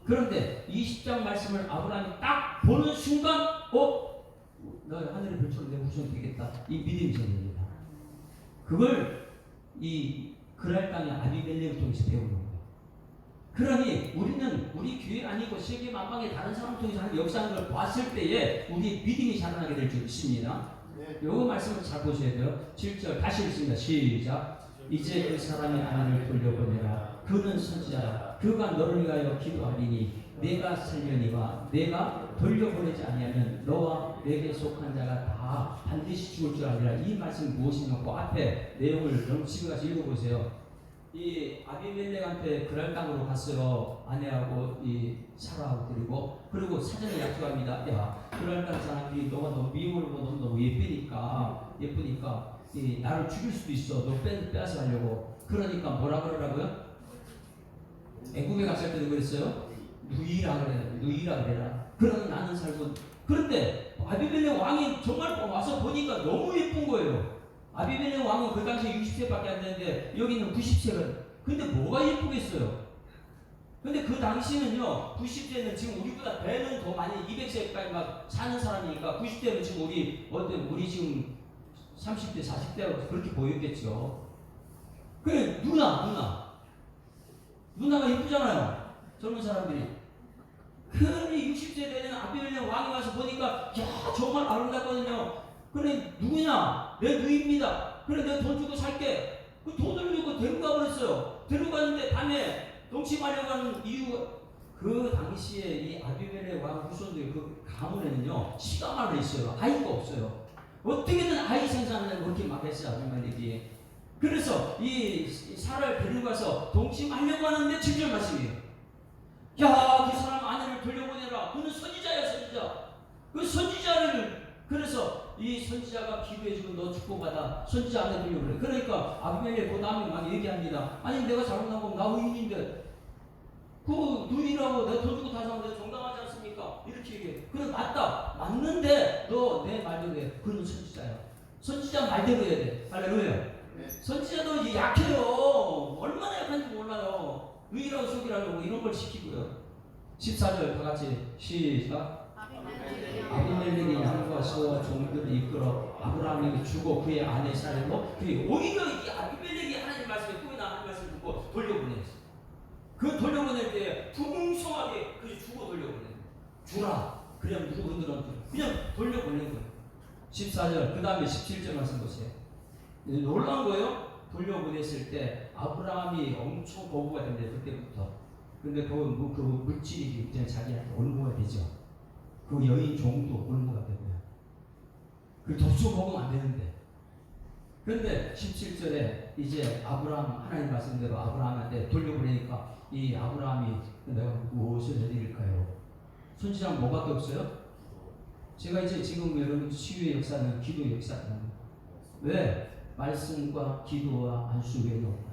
Speaker 2: 그런데 20장 말씀을 아브라함이 딱 보는 순간 너 하늘의 별처럼 내 후손이 되겠다. 이 믿음이 생깁니다. 그걸 이 그랄 땅의 아비멜렉을 통해서 배우는 거예요. 그러니 우리는 우리 교회 아니고 세계 만방의 다른 사람을 통해서 하는 역사하는 걸 봤을 때에 우리 믿음이 자라나게 될 줄 믿습니다. 요 말씀을 잘 보셔야 돼요. 7절 다시 읽습니다. 시작. 이제 그 사람의 아내를 돌려보내라. 그는 선지자라. 그가 너를 위하여 기도하리니 내가 살려니와 내가 돌려보내지 아니하면 너와 내게 속한 자가 다 반드시 죽을 줄 알리라. 이 말씀이 무엇이냐? 그 앞에 내용을 여러분 집에 가서 읽어보세요. 이 아비멜렉한테 그랄 땅으로 갔어요. 아내하고 이 사라하고 그리고 사전에 약속합니다. 야, 그랄 땅 사람들이 너가 너무 미모르고 너무 예쁘니까 이 나를 죽일 수도 있어. 너 빼앗아 가려고. 그러니까 뭐라 그러라고요? 애굽에 갔을 때도 그랬어요. 누이라 그래라. 그러면 나는 살고. 그런데 아비멜렉 왕이 정말 와서 보니까 너무 예쁜 거예요. 아비멜렉 왕은 그 당시에 60세밖에 안 되는데 여기는 90세가. 근데 뭐가 예쁘겠어요? 근데 그 당시는요 90세는 지금 우리보다 배는 더 많이 200세까지 막 사는 사람이니까 90세는 지금 우리 지금 30대 40대라고 그렇게 보였겠죠. 그래 누나가 예쁘잖아요. 젊은 사람들이. 그러니 60세 되는 아비멜렉 왕이 와서 보니까 야 정말 아름답거든요. 그래 누구냐? 내 누이입니다. 그래 내가 돈 주고 살게. 그 돈을 주고 데려가 버렸어요. 데려갔는데 밤에 동침하려고 하는 이유가 그 당시에 이 아비멜렉 왕 후손들 그 가문에는요 씨가 말려 있어요. 아이가 없어요. 어떻게든 아이 생산을 그렇게 막 했어요. 아비멜렉이. 그래서 이 사라를 데리고 가서 동침하려고 하는데 7절 말씀이에요. 야, 그 사람 아내를 돌려보내라. 그는 선지자야, 선지자. 그 선지자를, 그래서 이 선지자가 기도해주고 너 축복받아. 선지자 아내 돌려보내. 그러니까 아비멜렉 그 다음에 막 얘기합니다. 아니 내가 잘못하고 나 의인인데 그 누이라고 내가 돈 주고 다시 하면 내가 정당하지 않습니까? 이렇게 얘기해. 그래 맞다. 맞는데 너 내 말대로 해. 그는 선지자야. 선지자 말대로 해야 돼. 할렐루야. 선지자도 이제 약해요. 얼마나 약한지 몰라요. 의라고 속이라고 이런 걸 시키고요. 14절 다 같이 시작. 아비멜렉이 양과 소와 종들을 이끌어 아브라함에게 주고 그의 아내 사례로 그게 오히려 이 아비멜렉이 하나님 말씀에 꾸미나 하나님 말씀 듣고 돌려보냈어. 그 돌려보낼 때 풍성하게 그 주고 돌려보내. 주라. 그냥 누구들은 그냥 돌려보낸 거예요. 14절 그 다음에 17절 말씀 보세요. 놀라운 거예요. 돌려보냈을 때 아브라함이 엄청 거부가 된대요. 그때부터. 근데 그 물질이 이제 자기한테 올무가 되죠. 그 여인 종도 올무가 되고요. 그 덥석 먹으면 안 되는데. 그런데 17절에 이제 아브라함 하나님 말씀대로 아브라함한테 돌려보내니까 이 아브라함이 내가 무엇을 해드릴까요? 선지자는 뭐밖에 없어요? 제가 이제 지금 여러분 치유의 역사는 기도 역사입니다. 왜? 말씀과 기도와 안수 외에는 없다.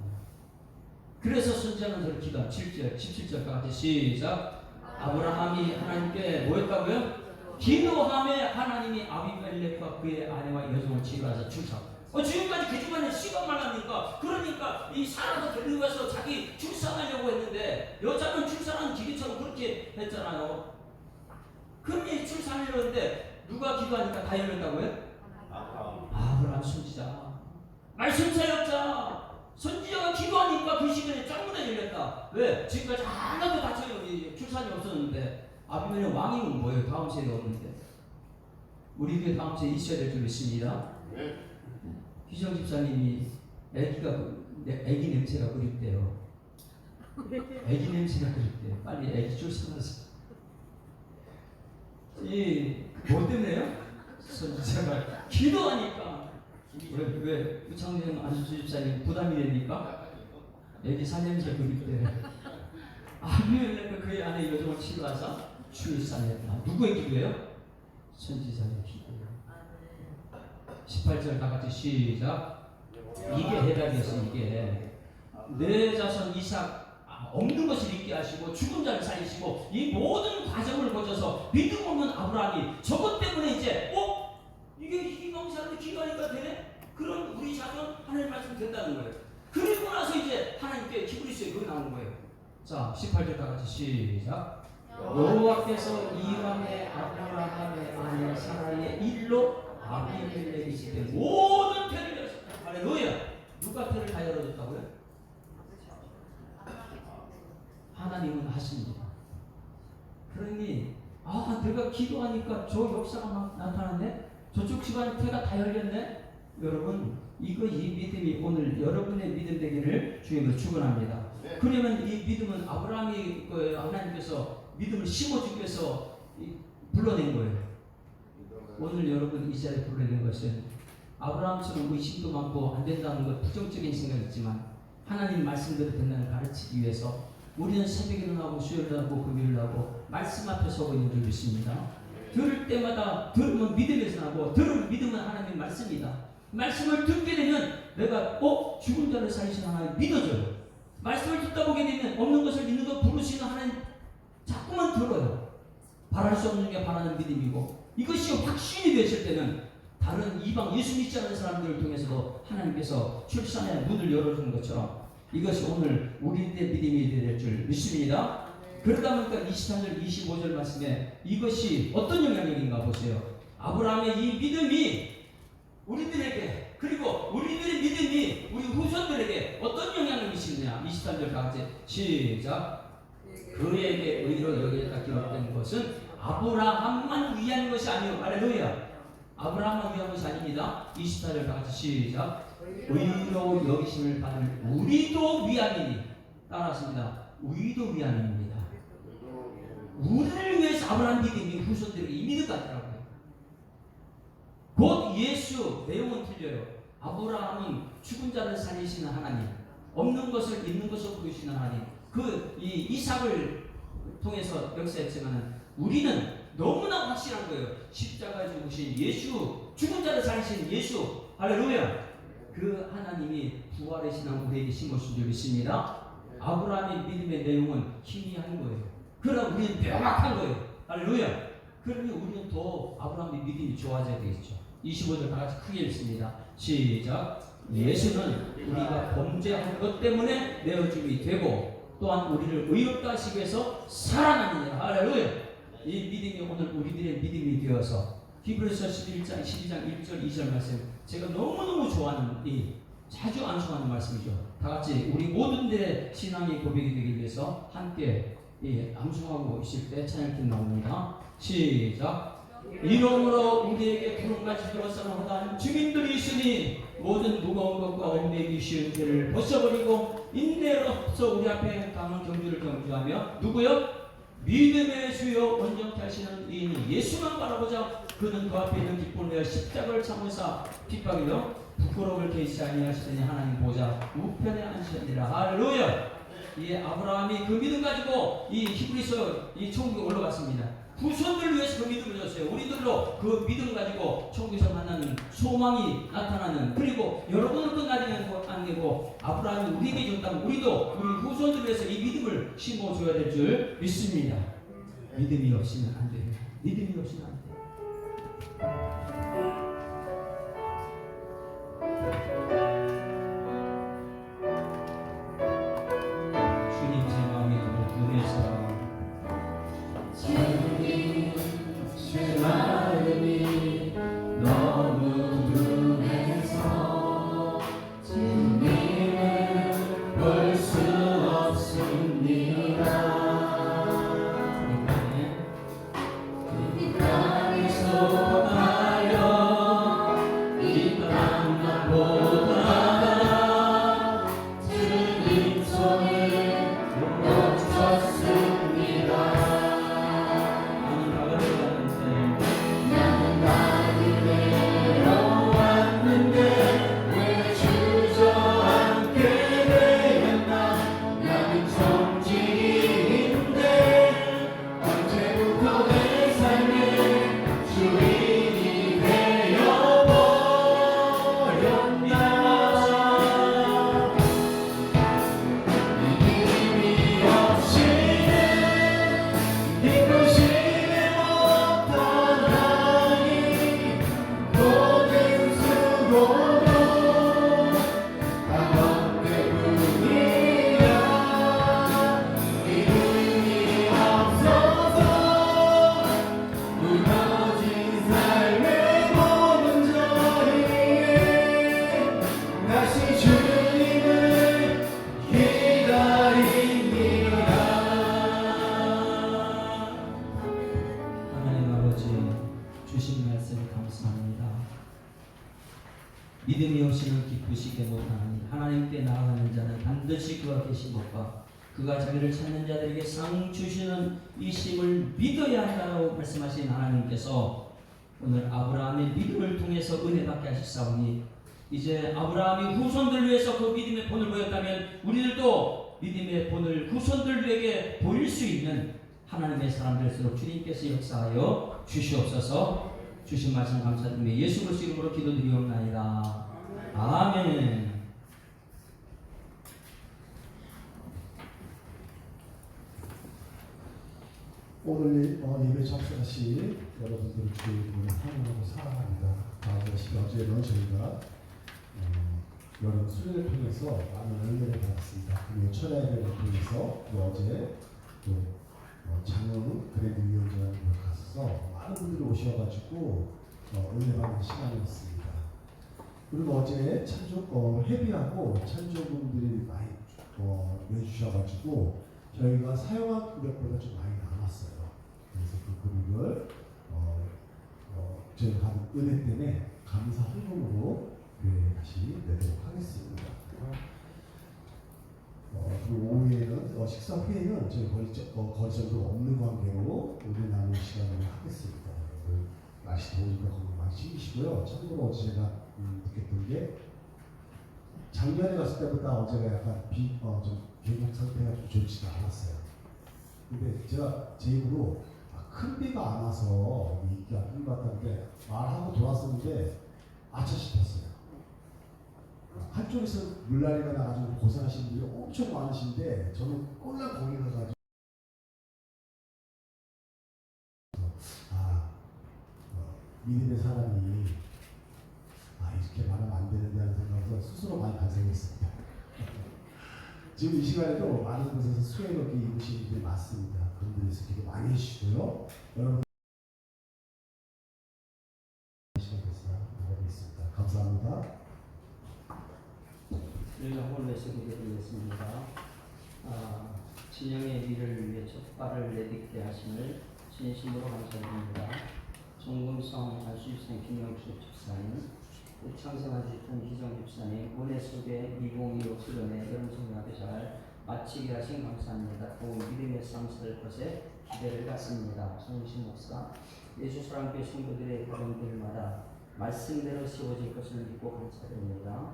Speaker 2: 그래서 선지자는 저를 기도한 7절, 17절과 같이 시작. 아브라함이 하나님께 뭐 했다고요? 기도함에 하나님이 아비멜렉과 그의 아내와 여종을 치료하사 출산. 지금까지 그 집안에 씨가 말랍니까? 그러니까 이 사라도 데리고 가서 자기 출산하려고 했는데 여자는 출산하는 기계처럼 그렇게 했잖아요. 그러니 출산하려고 했는데 누가 기도하니까 다 열렸다고요? 아브라함 선지자. 말씀 사역자. 선지자가 기도하니까 그 시간에 짱문에 열렸다. 왜? 지금까지 하나도 다쳐요. 출산이 없었는데. 아비멜렉 왕이면 뭐예요? 다음 세대 없는데. 우리 교회 다음 세대 있어야 될 줄 믿습니다. 희정 집사님이 애기 냄새가 그립대요. 애기 냄새가 그립대요. 빨리 애기 출산하세요. 뭐 때문에요? 선지자가 기도하니까. 왜 우창진 안수주 집사님 부담이 되니까 애기 사냄새 그립대요. 아비멜렉과 그의 아내 여종을 치료하사 출산했다. 누구의 기도예요? 선지자의 기도예요. 18절 다 같이 시작. 이게 해답이었어. 이게 내 자손 이삭 없는 것을 있게 하시고 죽은 자를 살리시고 이 모든 과정을 거쳐서 믿음 없는 아브라함이 저것 때문에 이제 이게 희망사한테 기도하니까 되네? 그런 우리 자손 하나님 말씀 된다는 거예요. 그리고 나서 이제 하나님께 기브리스에 그게 나오는 거예요. 자 18절 다 같이 시작. 여호와께서 이방의 아브라함의 아내 사라의 일로 아비멜렉이 시대 모든 태를 열었다. 할렐루야. 누가 태를 다 열어줬다고요? 하나님은 하십니다. 그러니 내가 기도하니까 저 역사가 막 나타났네. 저쪽 집안 태가 다 열렸네. 여러분 이 믿음이 오늘 여러분의 믿음 되기를 주님으로 축원합니다. 그러면 이 믿음은 아브라함이 하나님께서 믿음을 심어주기 위해서 불러낸 거예요. 오늘 여러분 이 자리에 불러낸 것은 아브라함처럼 의심도 많고 안 된다는 것 부정적인 생각이 있지만 하나님 말씀대로 된다는 가르치기 위해서 우리는 새벽에 일어나고 수요일에 하고 금요일에 하고 말씀 앞에 서고 있는 줄 믿습니다. 들을 때마다 들으면 믿음에서 나고 들으면 믿음은 하나님 말씀이다. 말씀을 듣게 되면 내가 죽은 자를 살리시는 하나님 믿어져요. 말씀을 듣다 보게 되면 없는 것을 믿는 것 부르시는 하나님 자꾸만 들어요. 바랄 수 없는 게 바라는 믿음이고 이것이 확신이 되실 때는 다른 이방 예수 믿지 않는 사람들을 통해서도 하나님께서 출산의 문을 열어주는 것처럼 이것이 오늘 우리들의 믿음이 될 줄 믿습니다. 그러다 보니까 23절 25절 말씀에 이것이 어떤 영향력인가 보세요. 아브라함의 이 믿음이 우리들에게 그리고 우리들의 믿음이 우리 후손들에게 어떤 영향을 미치느냐. 23절 다 같이 시작. 그에게 의로 여기에다 기록된 것은 아브라함만 위한 것이 아니요. 할렐루야. 아브라함만 위한 것이 아닙니다. 24절 다 같이 시작. 의로 여기심을 받을 우리도 위함이니. 따라하십니다. 우리도 위함입니다. 우리를 위해서 아브라함 믿음이 후손들에게 이 믿음 같더라고요. 곧 예수 내용은 틀려요. 아브라함은 죽은 자를 살리시는 하나님, 없는 것을 있는 것으로 부르시는 하나님, 이 이삭을 통해서 역사했지만 우리는 너무나 확실한 거예요. 십자가에 죽으신 예수, 죽은 자를 살리신 예수, 할렐루야. 그 하나님이 부활의 신앙 우리에게 심으신 줄 믿습니다. 아브라함의 믿음의 내용은 희미한 거예요. 그러나 우리는 명확한 거예요. 할렐루야. 그러니 우리는 더 아브라함의 믿음이 좋아져야 되겠죠. 25절 다 같이 크게 읽습니다. 시작. 예수는 우리가 범죄한 것 때문에 내어줌이 되고 또한 우리를 의롭다 하시기 위해서 살아나느니라. 할렐루야. 이 믿음이 오늘 우리들의 믿음이 되어서 히브리서 11장 12장 1절 2절 말씀, 제가 너무너무 좋아하는 자주 암송하는 말씀이죠. 다 같이 우리 모든들의 신앙의 고백이 되기 위해서 함께 암송하고 있을 때 찬양팀 나옵니다. 시작. 이러므로 우리에게 부름까지 들어서는 주민들이 있으니 모든 무거운 것과 얽매이기 쉬운 죄를 벗어버리고 인내로서 우리 앞에 강한 경주를 경주하며 누구요? 믿음의 주요 온전케 하시는 이인이 예수만 바라보자. 그는 그 앞에 있는 기쁨을 위하여 십자가를 참으사 핍박이요 부끄러움을 개의치 아니하시더니 하나님 보좌 우편에 앉으시니라. 할렐루야. 이 아브라함이 그 믿음 가지고 이 히브리서 이 천국에 올라갔습니다. 후손들을 위해서 그 믿음을 줬어요. 우리들로 그 믿음 가지고 천국에서 만나는 소망이 나타나는, 그리고 여러분을 끝나지는 것 아니고 아브라함이 우리에게 줬다면 우리도 우리 후손들을 위해서 이 믿음을 심어줘야 될 줄 믿습니다. 믿음이 없이는 안 돼요. 믿음이 없이는 안 돼요. 주님, 제 마음이 너무 분해서
Speaker 5: 제 마음이 너무 분해서 주님을 볼 수 없습니다. 이 땅에 속하여 이 땅만 보다가 주님 손을 놓쳤습니다.
Speaker 2: 믿음이 없이는 기쁘시게 못하나니 하나님께 나아가는 자는 반드시 그가 계신 것과 그가 자기를 찾는 자들에게 상 주시는 이 심을 믿어야 한다고 말씀하신 하나님께서 오늘 아브라함의 믿음을 통해서 은혜 받게 하셨사오니 이제 아브라함이 후손들 위해서 그 믿음의 본을 보였다면 우리들도 믿음의 본을 후손들에게 보일 수 있는 하나님의 사람들일수록 주님께서 역사하여 주시옵소서. 주신 말씀 감사드리며 예수 그리스도 이름으로 기도드리옵나이다. 아멘.
Speaker 6: 오늘 예배 참석하신 여러분들을 주님으로 환영하고 사랑합니다. 어제는 저희가 여러 수련을 통해서 많은 은혜를 받았습니다. 그리고 철야 예배를 통해서 어제 또 장흥 그랜드 위원장을 가서 많은 분들이 오셔가지고 은혜 받는 시간이었습니다. 그리고 어제 찬조 회비하고 찬조분들이 많이 내주셔가지고 저희가 사용한 금액보다 좀 많이 남았어요. 그래서 그 금액을 저희가 받은 은혜 때문에 감사 헌금으로 다시 내도록 하겠습니다. 그리고 오후에는 식사 후에는 저희 거리점도 없는 관계로 은혜 나누는 시간을 하겠습니다. 날씨 더우니까 건강 많이 챙기시고요. 참고로 어제 제가 느꼈던 게 작년에 갔을 때보다 어제가 약간 좀 계곡 상태가 좀 좋지가 않았어요. 근데 제가 제 입으로 큰 비가 안 와서 인기가 안 같았는데 말하고 돌았었는데 아차 싶었어요. 한쪽에서 물난리가 나가지고 고생하시는 분들이 엄청 많으신데 저는 꼴랑 거기 가가지고 믿음의 사람이 이렇게 말하면 안 되는데 하는 생각에서 스스로 많이 반성했습니다. 지금 이 시간에도 많은 곳에서 수혜롭게 입으시는 분들이 많습니다. 그런 분들에서 되게 많이 해주시고요. 여러분 시간 됐어요. 나가겠습니다. 감사합니다.
Speaker 2: 우리가 홀에서 기도드리겠습니다. 진영의 일을 위해 촛발을 내딛게 하심을 진심으로 감사드립니다. 종금성 안수집사님 김영수 집사님, 창생한 집사님 희정 집사님, 은혜 속에 2025 수련회 여름성야대잘 마치게 하신 감사합니다. 더욱 믿음의 삶 살 것에 기대를 갖습니다. 손신 목사, 예수사랑교회 성도들의 가정들마다 말씀대로 세워질 것을 믿고 감사드립니다.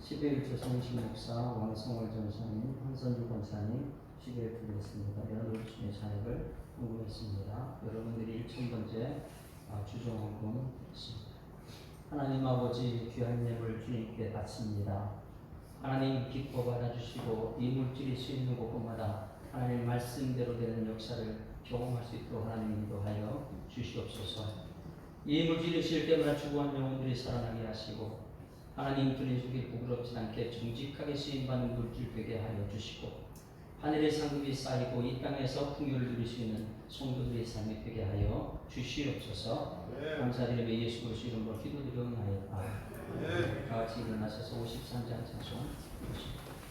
Speaker 2: 12일째 손신 목사, 왕성월 전사님, 황선주 권사님, 시계를 드리겠습니다. 연합주의 자격을 궁금했습니다. 여러분들이 1000번째 주정원금 있습니다. 하나님 아버지 귀한 예물 주님께 바칩니다. 하나님 기뻐 받아주시고 이 물질이 쓰이는 곳곳마다 하나님 말씀대로 되는 역사를 경험할 수 있도록 하나님 인도하여 주시옵소서. 이 물질이 쓰일 때마다 죽어간 영혼들이 살아나게 하시고 하나님 주님 속에 부끄럽지 않게 정직하게 쓰임받는 물질 되게 하여 주시고 하늘의 상급이 쌓이고 이 땅에서 풍요를 누릴 수 있는 성도들의 삶이 되게 하여 주시옵소서. 감사드리며 예수 그리스도 이름으로 기도드리옵나이다. 다 같이 일어나셔서 53장 찬송.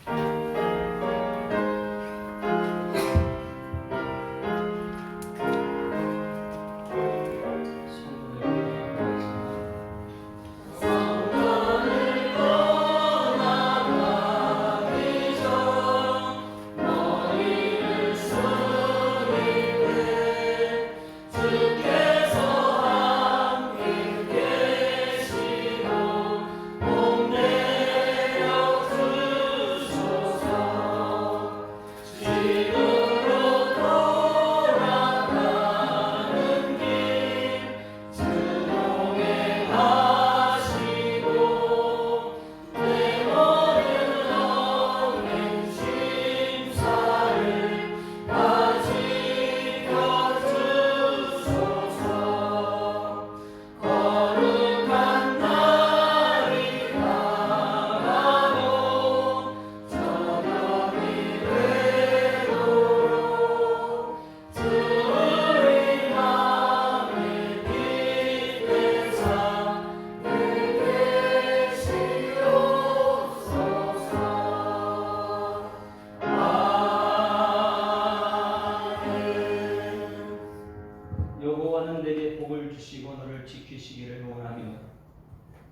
Speaker 2: 여호와는 내게 복을 주시고 너를 지키시기를 원하며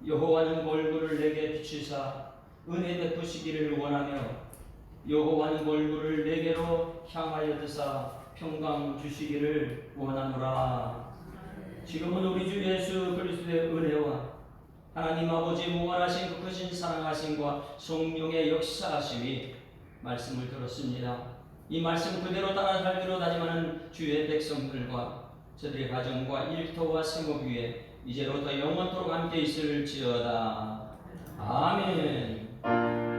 Speaker 2: 여호와는 얼굴을 내게 비추사 은혜 베푸시기를 원하며 여호와는 얼굴을 내게로 향하여 드사 평강 주시기를 원하노라. 지금은 우리 주 예수 그리스도의 은혜와 하나님 아버지 무한하신 그 크신 사랑하심과 성령의 역사하심이 말씀을 들었습니다. 이 말씀 그대로 따라 살기로 다짐하는 주의 백성들과 저들의 가정과 일터와 생업 위에 이제로부터 영원토록 함께 있을지어다. 아멘.